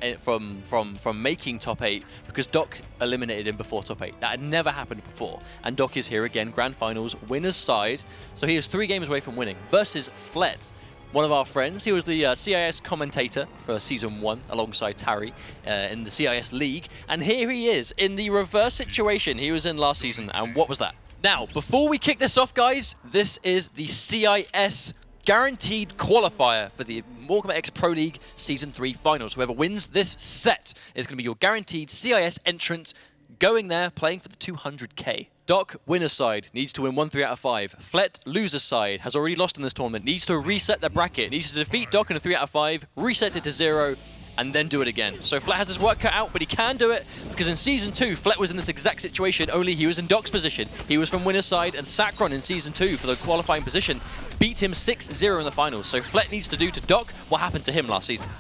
making top 8 because Doc eliminated him before top 8. That had never happened before. And Doc is here again, Grand Finals, winner's side. So he is 3 games away from winning versus Flet, one of our friends. He was the CIS commentator for Season 1 alongside Tarry in the CIS League. And here he is in the reverse situation he was in last season. And what was that? Now, before we kick this off, guys, this is the CIS guaranteed qualifier for the Mortal Kombat X Pro League Season 3 Finals. Whoever wins this set is going to be your guaranteed CIS entrant going there, playing for the 200k. Doc, winner's side, needs to win 1-3 out of 5. Flet, loser's side, has already lost in this tournament, needs to reset their bracket, needs to defeat Doc in a 3 out of 5, reset it to 0, and then do it again. So Flet has his work cut out, but he can do it, because in Season 2, Flet was in this exact situation, only he was in Doc's position. He was from winner's side, and Sacron in Season 2 for the qualifying position beat him 6-0 in the finals. So Flet needs to do to Doc what happened to him last season.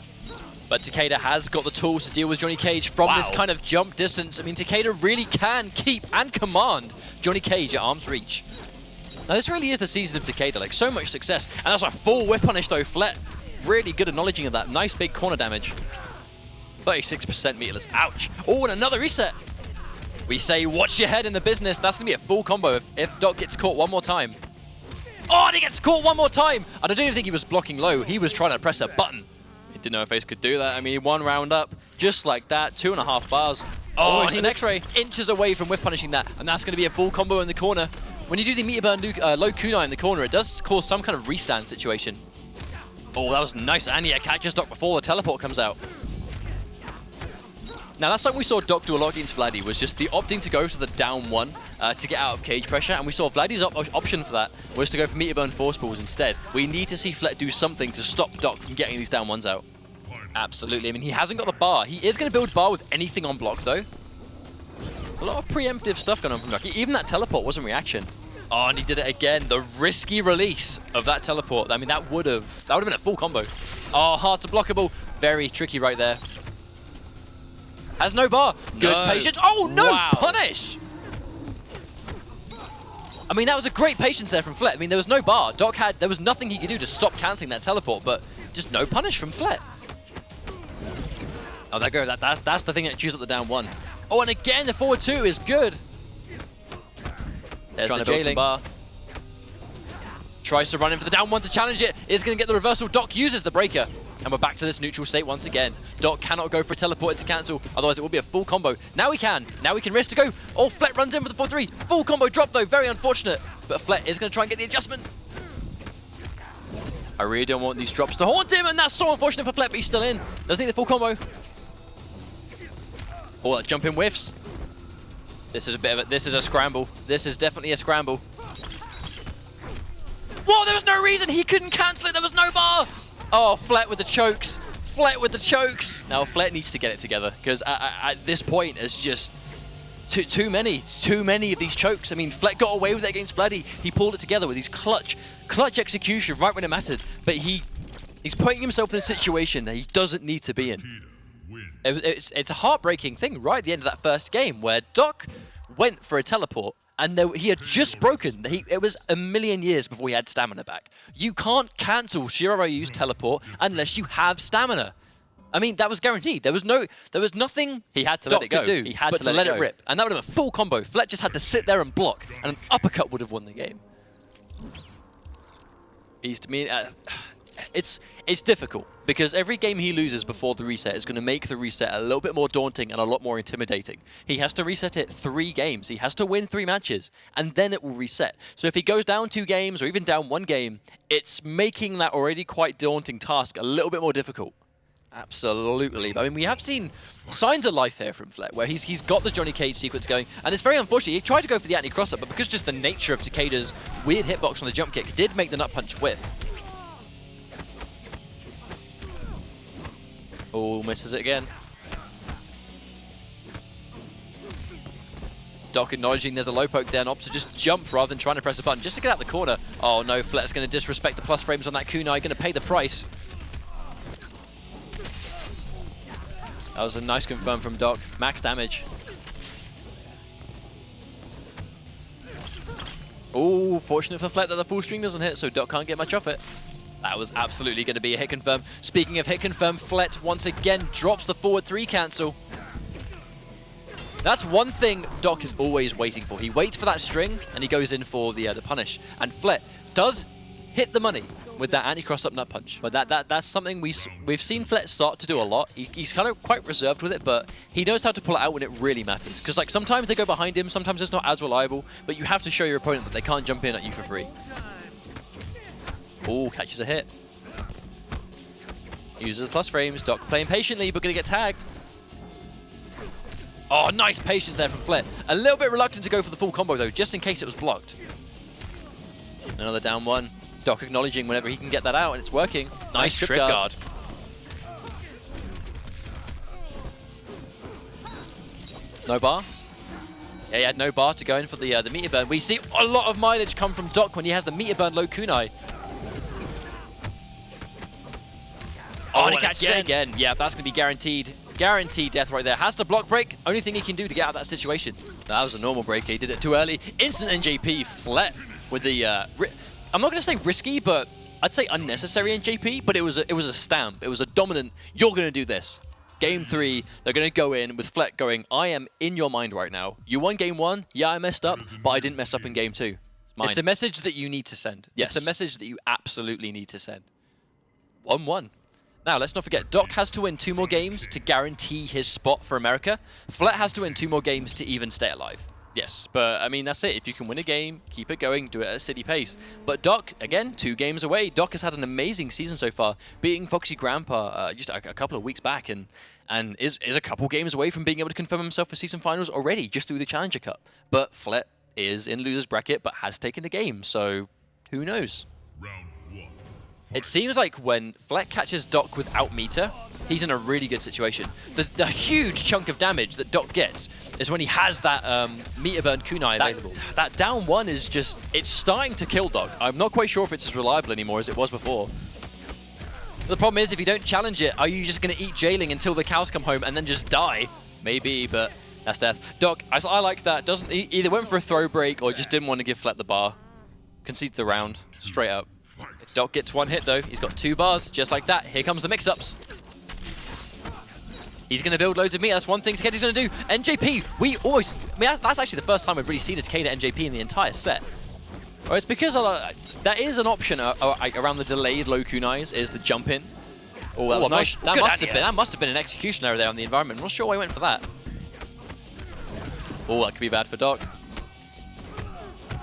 But Takeda has got the tools to deal with Johnny Cage from this kind of jump distance. I mean, Takeda really can keep and command Johnny Cage at arm's reach. Now, this really is the season of Takeda, like so much success. And that's a full whip punish though. Flet, really good acknowledging of that. Nice big corner damage. 36% meterless. Ouch. Oh, and another reset. We say, watch your head in the business. That's going to be a full combo if Doc gets caught one more time. Oh, and he gets caught one more time. And I don't even think he was blocking low. He was trying to press a button. Didn't know if Ace could do that. I mean, 1 round up, just like that, 2.5 bars. Oh, and an X-ray inches away from whiff punishing that, and that's going to be a full combo in the corner. When you do the meter burn low kunai in the corner, it does cause some kind of restand situation. Oh, that was nice. And yeah, catches Doc before the teleport comes out. Now, that's something we saw Doc do a lot against Vladdy, was just the opting to go for the down 1 to get out of cage pressure, and we saw Vladdy's option for that was to go for meter burn force balls instead. We need to see Flet do something to stop Doc from getting these down 1s out. Absolutely. I mean, he hasn't got the bar. He is going to build bar with anything on block, though. There's a lot of preemptive stuff going on from Doc. Even that teleport wasn't reaction. Oh, and he did it again. The risky release of that teleport. I mean, that would have been a full combo. Oh, hard to blockable. Very tricky right there. Has no bar. Good patience. Oh, no punish. I mean, that was a great patience there from Flet. I mean, there was no bar. Doc there was nothing he could do to stop cancelling that teleport, but just no punish from Flet. Oh, there go. That's the thing that chews up the down 1. Oh, and again, the forward 2 is good. There's the jailing bar. Tries to run in for the down 1 to challenge it. Is going to get the reversal. Doc uses the breaker. And we're back to this neutral state once again. Doc cannot go for a teleport to cancel, otherwise it will be a full combo. Now he can. Now he can risk to go. Oh, Flet runs in for the 4-3. Full combo drop though. Very unfortunate. But Flet is going to try and get the adjustment. I really don't want these drops to haunt him, and that's so unfortunate for Flet, but he's still in. Doesn't need the full combo. Oh, that jump in whiffs. This is a scramble. This is definitely a scramble. Whoa, there was no reason he couldn't cancel it. There was no bar. Oh, Flet with the chokes. Flet with the chokes. Now, Flet needs to get it together, because at this point, it's just too many of these chokes. I mean, Flet got away with it against Vladdy. He pulled it together with his clutch execution right when it mattered. But he's putting himself in a situation that he doesn't need to be in. It's a heartbreaking thing right at the end of that first game where Doc went for a teleport and he had just broken. It was a million years before he had stamina back. You can't cancel Shiraryu's teleport unless you have stamina. I mean, that was guaranteed. There was nothing he had to Doc let it go. could do He had but to let it rip. And that would have been a full combo. Flet just had to sit there and block, and an uppercut would have won the game. It's difficult because every game he loses before the reset is going to make the reset a little bit more daunting and a lot more intimidating. He has to reset it 3 games. He has to win 3 matches, and then it will reset. So if he goes down 2 games or even down 1 game, it's making that already quite daunting task a little bit more difficult. Absolutely. I mean, we have seen signs of life here from Flet, where he's got the Johnny Cage sequence going, and it's very unfortunate. He tried to go for the anti-cross-up, but because just the nature of Takeda's weird hitbox on the jump kick did make the nut punch whiff. Oh, misses it again. Doc acknowledging there's a low poke there and opts to just jump rather than trying to press a button just to get out the corner. Oh no, Flet's going to disrespect the plus frames on that kunai, going to pay the price. That was a nice confirm from Doc. Max damage. Oh, fortunate for Flet that the full string doesn't hit, so Doc can't get much off it. That was absolutely going to be a hit confirm. Speaking of hit confirm, Flet once again drops the forward 3 cancel. That's one thing Doc is always waiting for. He waits for that string and he goes in for the punish. And Flet does hit the money with that anti-cross up nut punch. But that's something we've seen Flet start to do a lot. He's kind of quite reserved with it, but he knows how to pull it out when it really matters. Because like sometimes they go behind him, sometimes it's not as reliable, but you have to show your opponent that they can't jump in at you for free. Oh, catches a hit. Uses the plus frames. Doc playing patiently, but gonna get tagged. Oh, nice patience there from Flet. A little bit reluctant to go for the full combo though, just in case it was blocked. Another down one. Doc acknowledging whenever he can get that out, and it's working. Nice trip guard. No bar? Yeah, he had no bar to go in for the meter burn. We see a lot of mileage come from Doc when he has the meter burn low kunai. Oh, and he catches it again. Yeah, that's going to be guaranteed. Guaranteed death right there. Has to block break. Only thing he can do to get out of that situation. That was a normal break. He did it too early. Instant NJP. Flet with the... I'm not going to say risky, but I'd say unnecessary NJP. But it was a stamp. It was a dominant, you're going to do this. Game 3, they're going to go in with Flet going, I am in your mind right now. You won game 1. Yeah, I messed up, but I didn't mess up in game 2. It's a message that you need to send. Yes. It's a message that you absolutely need to send. 1-1. Now, let's not forget, Doc has to win 2 more games to guarantee his spot for America. Flet has to win 2 more games to even stay alive. Yes, but I mean, that's it. If you can win a game, keep it going, do it at a steady pace. But Doc, again, 2 games away. Doc has had an amazing season so far, beating Foxy Grandpa just a couple of weeks back, and is a couple games away from being able to confirm himself for season finals already, just through the Challenger Cup. But Flet is in loser's bracket, but has taken a game, so who knows? Round 1. It seems like when Flet catches Doc without meter, he's in a really good situation. The huge chunk of damage that Doc gets is when he has that meter burn kunai available. That down 1 is just, it's starting to kill Doc. I'm not quite sure if it's as reliable anymore as it was before. The problem is, if you don't challenge it, are you just going to eat jailing until the cows come home and then just die? Maybe, but that's death. Doc, I like that. He either went for a throw break or just didn't want to give Flet the bar. Concedes the round, straight up. If Doc gets 1 hit though, he's got 2 bars, just like that. Here comes the mix-ups. He's going to build loads of meat. That's one thing Sketty's going to do. NJP, that's actually the first time we've really seen a Takeda NJP in the entire set. Or it's because that is an option around the delayed low kunais, is the jump in. Oh, that was nice. That must have been an execution error there on the environment. I'm not sure why he went for that. Oh, that could be bad for Doc.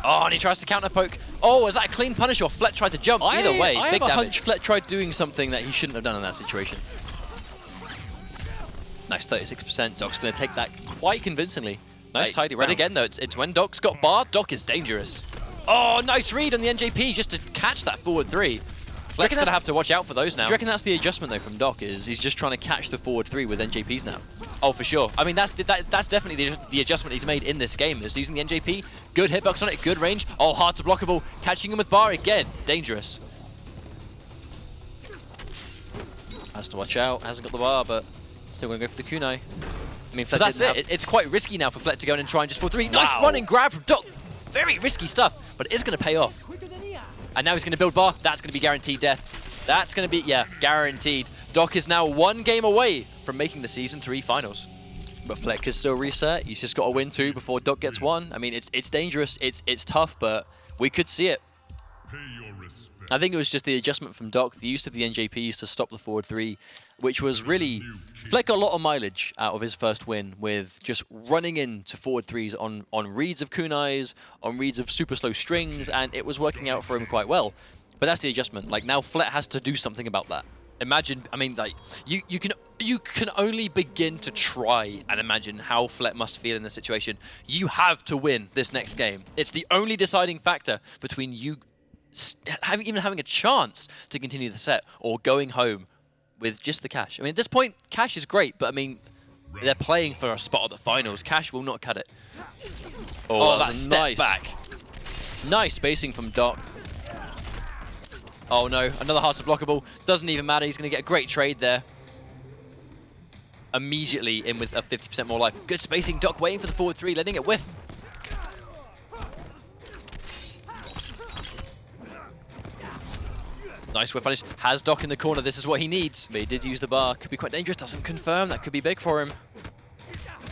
Oh, and he tries to counter poke. Oh, is that a clean punish or Flet tried to jump? Either way, big damage. I have a hunch Flet tried doing something that he shouldn't have done in that situation. Nice 36%. Doc's going to take that quite convincingly. Nice tidy round. But again, though, it's when Doc's got bar, Doc is dangerous. Oh, nice read on the NJP just to catch that forward 3. Flet's going to have to watch out for those now. Do you reckon that's the adjustment, though, from Doc, is he's just trying to catch the forward 3 with NJPs now? Oh, for sure. I mean, that's definitely the adjustment he's made in this game, is using the NJP. Good hitbox on it, good range. Oh, hard to blockable. Catching him with bar again. Dangerous. Has to watch out. Hasn't got the bar, but still going to go for the kunai. I mean, Flet that's it. It's quite risky now for Flet to go in and try and just 4-3. Nice running grab from Doc. Very risky stuff, but it is going to pay off. And now he's going to build bar. That's going to be guaranteed death. That's going to be, yeah, guaranteed. Doc is now 1 game away from making the Season 3 finals. But Flet could still reset. He's just got to win 2 before Doc gets 1. I mean, it's dangerous. It's tough, but we could see it. I think it was just the adjustment from Doc, the use of the NJPs to stop the forward 3, which was really... Flet got a lot of mileage out of his first win with just running into forward 3s on reads of kunais, on reads of super slow strings, and it was working out for him quite well. But that's the adjustment. Like, now Flet has to do something about that. Imagine, I mean, like, you can only begin to try and imagine how Flet must feel in this situation. You have to win this next game. It's the only deciding factor between you even having a chance to continue the set or going home with just the cash. I mean, at this point, cash is great, but I mean, They're playing for a spot at the finals. Cash will not cut it. Oh, that that's step nice. back. Nice spacing from Doc. Oh no, another hard to blockable. Doesn't even matter. He's going to get a great trade there. Immediately in with a 50% more life. Good spacing. Doc waiting for the forward 3, letting it whiff. Nice whip punish. Has Doc in the corner. This is what he needs. But he did use the bar. Could be quite dangerous. Doesn't confirm. That could be big for him.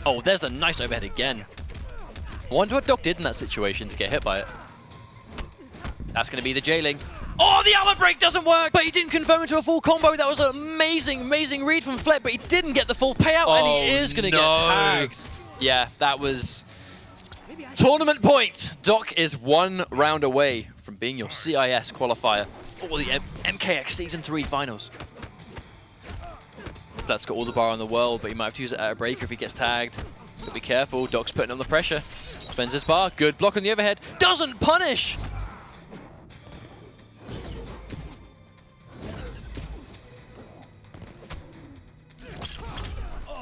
Oh, there's the nice overhead again. I wonder what Doc did in that situation to get hit by it. That's going to be the jailing. Oh, the armor break doesn't work! But he didn't confirm into a full combo. That was an amazing, amazing read from Flet, but he didn't get the full payout, and he is going to get tagged. Yeah, that was tournament point. Doc is 1 round away from being your CIS qualifier for the MKX Season 3 finals. Flet's got all the bar in the world, but he might have to use it at a breaker if he gets tagged. So be careful. Doc's putting on the pressure. Spends his bar. Good block on the overhead. Doesn't punish!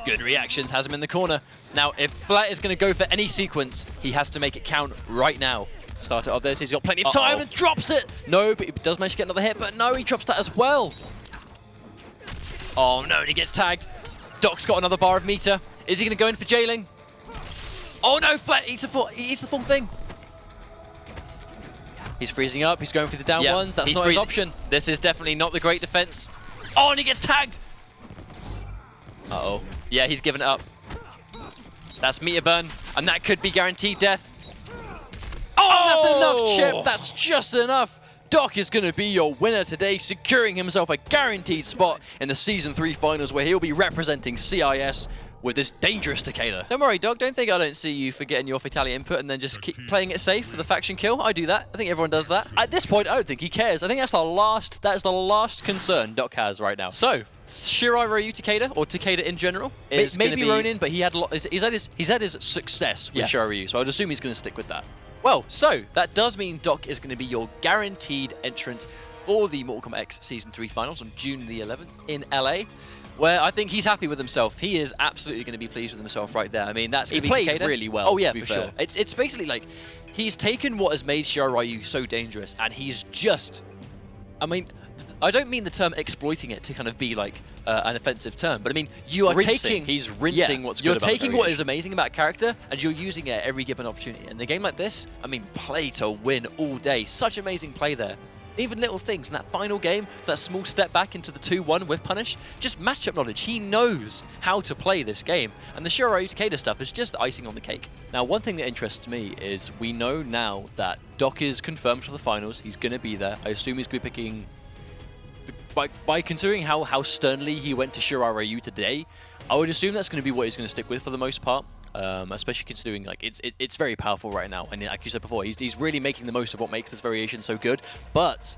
Good reactions, has him in the corner. Now, if Flat is going to go for any sequence, he has to make it count right now. Start it off there, so he's got plenty of time and drops it. No, but he does manage to get another hit, but no, he drops that as well. Oh no, and he gets tagged. Doc's got another bar of meter. Is he going to go in for jailing? Oh no, Flat eats the full thing. He's freezing up, he's going for the down ones. That's not his option. This is definitely not the great defense. Oh, and he gets tagged. Uh-oh. Yeah, he's given it up. That's meter burn, and that could be guaranteed death. Oh, that's enough, Chip. That's just enough. Doc is going to be your winner today, securing himself a guaranteed spot in the Season 3 finals where he'll be representing CIS with this dangerous Takeda. Don't worry, Doc. Don't think I don't see you forgetting your Fatality input and then just keep playing it safe for the faction kill. I do that. I think everyone does that. At this point, I don't think he cares. I think that is the last concern Doc has right now. So, Shirai Ryu Takeda, or Takeda in general, is maybe Ronin, but he had a lot. He's had his success with Shirai Ryu, so I'd assume he's going to stick with that. Well, so that does mean Doc is going to be your guaranteed entrant for the Mortal Kombat X Season 3 finals on June the 11th in LA. Where I think he's happy with himself. He is absolutely going to be pleased with himself right there. I mean, that's he played Takeda really well. Oh yeah, for sure. It's basically like he's taken what has made Shirai Ryu so dangerous, and he's just. I mean, I don't mean the term exploiting it to kind of be like an offensive term, but I mean you are taking. He's rinsing what's good about You're taking what is amazing about character, and you're using it at every given opportunity. And in a game like this, I mean, play to win all day. Such amazing play there. Even little things in that final game, that small step back into the 2-1 with punish, just matchup knowledge. He knows how to play this game. And the Shirai Takeda stuff is just the icing on the cake. Now, one thing that interests me is we know now that Doc is confirmed for the finals. He's going to be there. I assume he's going to be picking... By considering how sternly he went to Shirai Ryu today, I would assume that's going to be what he's going to stick with for the most part. Especially considering like it's very powerful right now, and like you said before, he's really making the most of what makes this variation so good. But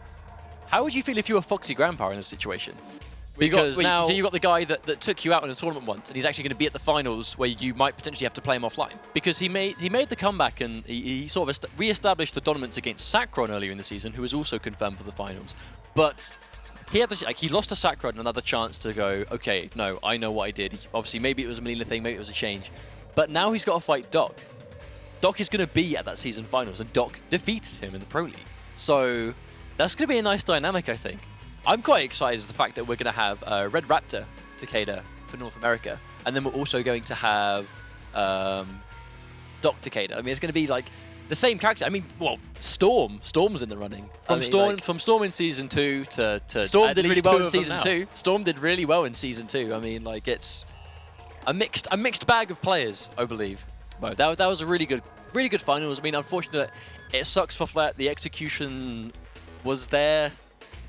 how would you feel if you were Foxy Grandpa in this situation? Because now, so you got the guy that took you out in a tournament once, and he's actually going to be at the finals where you might potentially have to play him offline. Because he made the comeback, and he sort of re-established the dominance against Sacron earlier in the season, who was also confirmed for the finals. But he had he lost to Sacron another chance to go, okay, no, I know what I did. Obviously, maybe it was a Melina thing, maybe it was a change. But now he's got to fight Doc. Doc is going to be at that season finals, and Doc defeated him in the Pro League. So that's going to be a nice dynamic, I think. I'm quite excited at the fact that we're going to have Red Raptor Takeda for North America, and then we're also going to have Doc Takeda. I mean, it's going to be like the same character. I mean, well, Storm's in the running. From Storm in Season 2 to Storm did really well in Season 2. Storm did really well in Season 2. I mean, like, it's a mixed bag of players, I believe. Well, that was a really good finals. I mean, unfortunately, it sucks for Flat. The execution was there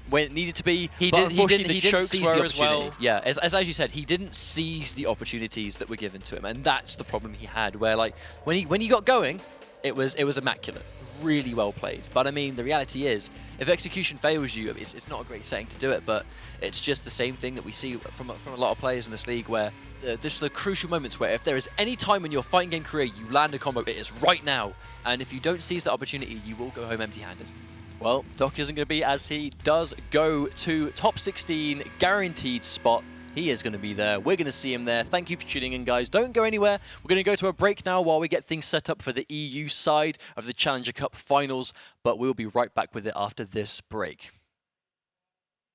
when it needed to be. He didn't seize the opportunity. Yeah, as you said, he didn't seize the opportunities that were given to him, and that's the problem he had. Where like when he got going, it was immaculate, really well played. But I mean, the reality is, if execution fails you, it's not a great setting to do it. But it's just the same thing that we see from a lot of players in this league, where just the crucial moments where if there is any time in your fighting game career you land a combo, it is right now. And if you don't seize that opportunity, you will go home empty-handed. Well, Doc isn't going to be, as he does go to top 16 guaranteed spot He is going to be there. We're going to see him there. Thank you for tuning in, guys. Don't go anywhere. We're going to go to a break now while we get things set up for the EU side of the Challenger Cup finals, but we'll be right back with it after this break.